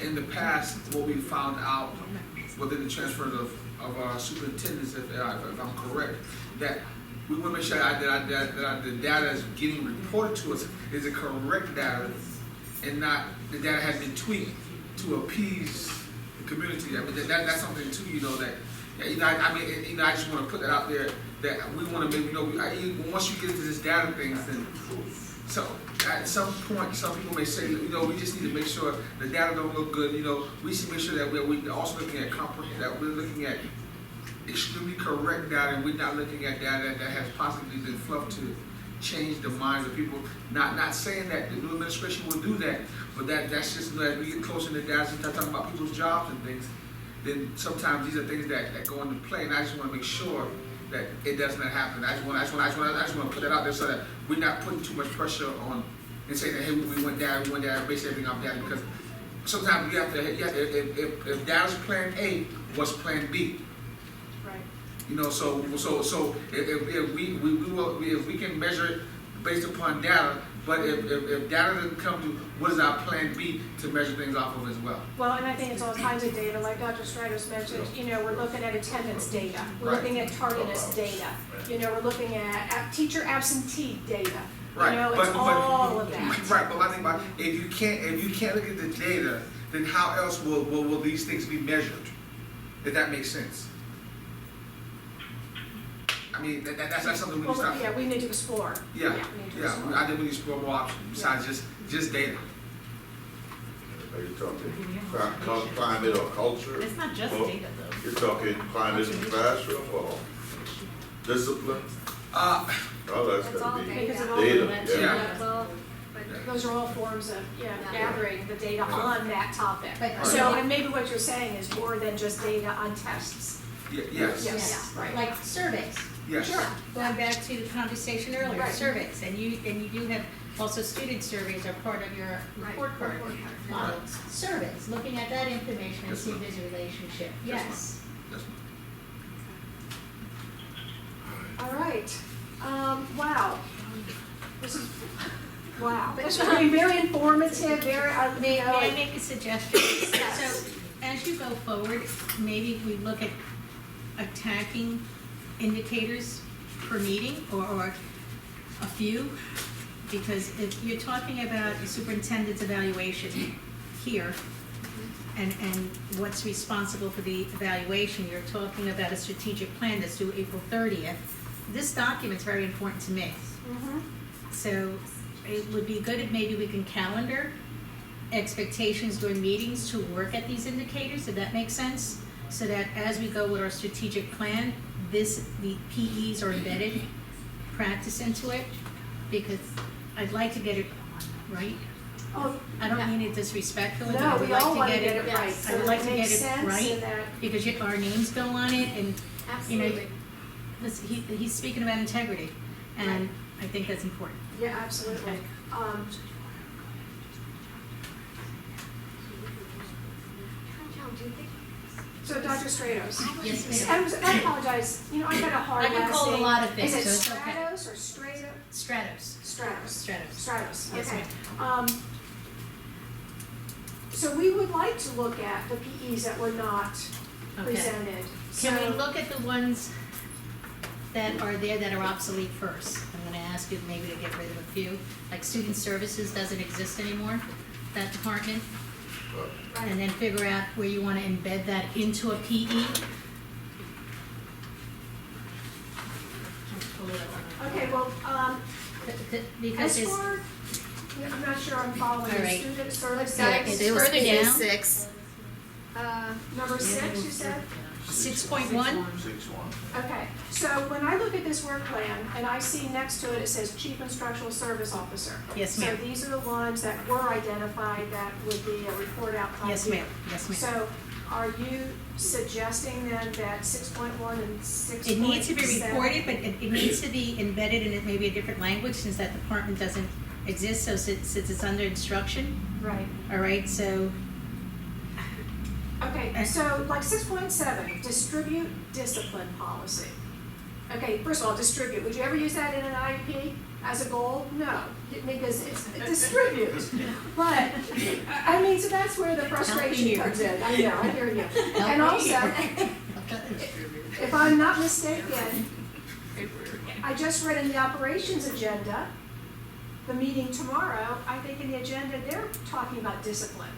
in the past, what we found out within the transfers of our superintendents, if I'm correct, that we want to make sure that the data is getting reported to us is the correct data, and not the data has been tweaked to appease the community. I mean, that's something too, you know, that, I just want to put that out there, that we want to maybe know, once you get into this data things, then So at some point, some people may say, you know, we just need to make sure the data don't look good. You know, we should make sure that we're also looking at that we're looking at extremely correct data, and we're not looking at data that has possibly been fluffed to change the minds of people. Not saying that the new administration will do that, but that's just that we get closer to the data and start talking about people's jobs and things. Then sometimes these are things that go into play, and I just want to make sure that it does not happen. I just want to put that out there so that we're not putting too much pressure on and saying that hey, we went down, base everything off data, because sometimes you have to if data's plan A, what's plan B? Right. You know, so if we can measure it based upon data, but if data doesn't come to, what is our plan B to measure things off of as well? Well, and I think it's all kinds of data, like Dr. Stratos mentioned, you know, we're looking at attendance data, we're Right. looking at tardiness data, you know, we're looking at teacher absentee data. Right, You know, it's all of that. Right, but I think about if you can't look at the data, then how else will these things be measured? If that makes sense. I mean, that's not something we Well, can stop. yeah, we need to explore. Yeah, we need to yeah. explore. I think we need to explore more options besides just data. Are you talking climate or culture? It's not just Or data though. You're talking climate in the classroom or discipline? Oh, that's It's all gonna be Because data. of all data, of that, yeah. That's all, but Those are all forms of, Yeah. gathering the data on that topic. But- So, and maybe what you're saying is more than just data on tests. Yes. Yes, right. Like surveys. Yes. Sure. Going back to the conversation earlier, Right. surveys, and you do have, also student surveys are part of your report card. Surveys, looking at that information and Yes, see ma'am. if there's a relationship, Yes, yes. Yes, ma'am. All right. Wow. This is, wow. This was very informative, very, May I make a suggestion? So, as you go forward, maybe we look at attacking indicators per meeting, or a few, because if you're talking about the superintendent's evaluation here, and what's responsible for the evaluation, you're talking about a strategic plan that's due April 30th. This document's very important to me. Mhm. So it would be good if maybe we can calendar expectations during meetings to work at these indicators, if that makes sense? So that as we go with our strategic plan, the PEs are embedded, practice into it, because I'd like to get it right. Oh, I don't mean it disrespectfully, but no, I would we all like want to to get get it right. I So would that like to makes get it sense right, and that- because our names go on it, and, you know, absolutely. listen, he's speaking about integrity, and I think that's important. Yeah, absolutely. Okay. John, do you think? So Dr. Stratos. Yes, ma'am. I apologize, you know, I've got a hard I can last call it a name. lot of things, Is it so it's okay. Stratos or Stratos? Stratos. Stratos. Stratos. Stratos, Yes, okay. ma'am. So we would like to look at the PEs that were not Okay. presented. Can we So- look at the ones that are there that are obsolete first? I'm gonna ask you maybe to get rid of a few, like student services doesn't exist anymore, that department. And then figure out where you wanna embed that into a PE. Okay, well, Because as it's, far, yeah, I'm not sure I'm following All the right. student services. It's It was further PE down. 6. Number 6, you said? 6.1, 6-1. Okay, so when I look at this work plan and I see next to it, it says Chief Instructional Service Officer. Yes, ma'am. So these are the ones that were identified that would be a report out time. yes ma'am, yes ma'am. So are you suggesting then that 6.1 and 6.7? It needs to be reported, but it needs to be embedded in maybe a different language, since that department doesn't exist, so since it's under instruction, Right. all right, so, Okay, so like 6.7, distribute discipline policy. Okay, first of all, distribute. Would you ever use that in an IEP as a goal? No, because it's distribute. But, I mean, so that's where the frustration here. comes in. I know, I hear you. And also, if I'm not mistaken, I just read in the operations agenda, the meeting tomorrow, I think in the agenda, they're talking about discipline.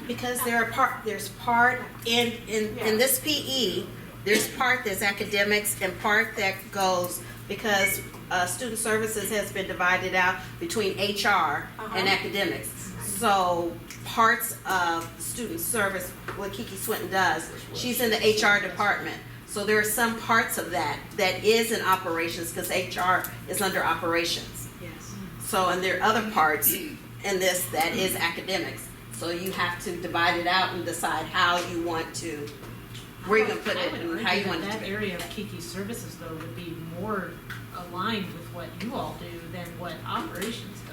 Because there's part in this PE There's part that's academics and part that goes, because student services has been divided out between HR and academics. So parts of student service, what Kiki Swinton does, she's in the HR department. So there are some parts of that is in operations, because HR is under operations. Yes. So, and there are other parts in this that is academics. So you have to divide it out and decide how you want to, where you're gonna put it and how you want it to that be. area of Kiki's services though would be more aligned with what you all do than what operations does.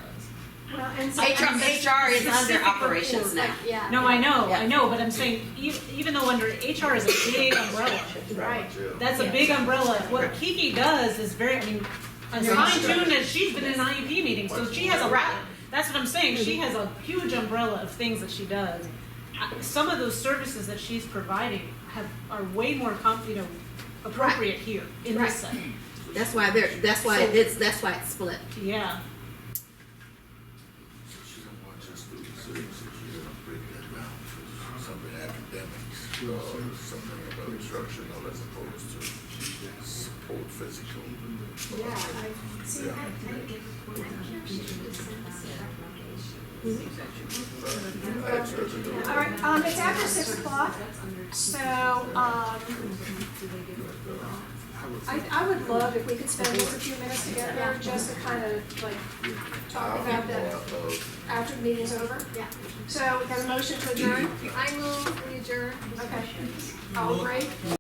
Well, and so. HR is under Specific operations report. now. Yeah. No, I know, Yeah. but I'm saying, even though under HR is a big umbrella, Right. that's a big umbrella. What Kiki does is very, I mean, as fine tuned as she's been in IEP meetings, so she has a lot. That's what I'm saying, she has a huge umbrella of things that she does. Some of those services that she's providing are way more appropriate here in this setting. That's why it's split. Yeah. She don't want just student services, she gonna break that down to something academics, something about instructional as opposed to support physical. Yeah, I see. Yeah. All right, it's after 6 o'clock, so, I would love if we could spend just a few minutes together, just to kind of, like, talk about that after the meeting's over. Yeah. So, got a motion to adjourn? I move we adjourn. Okay. All agree?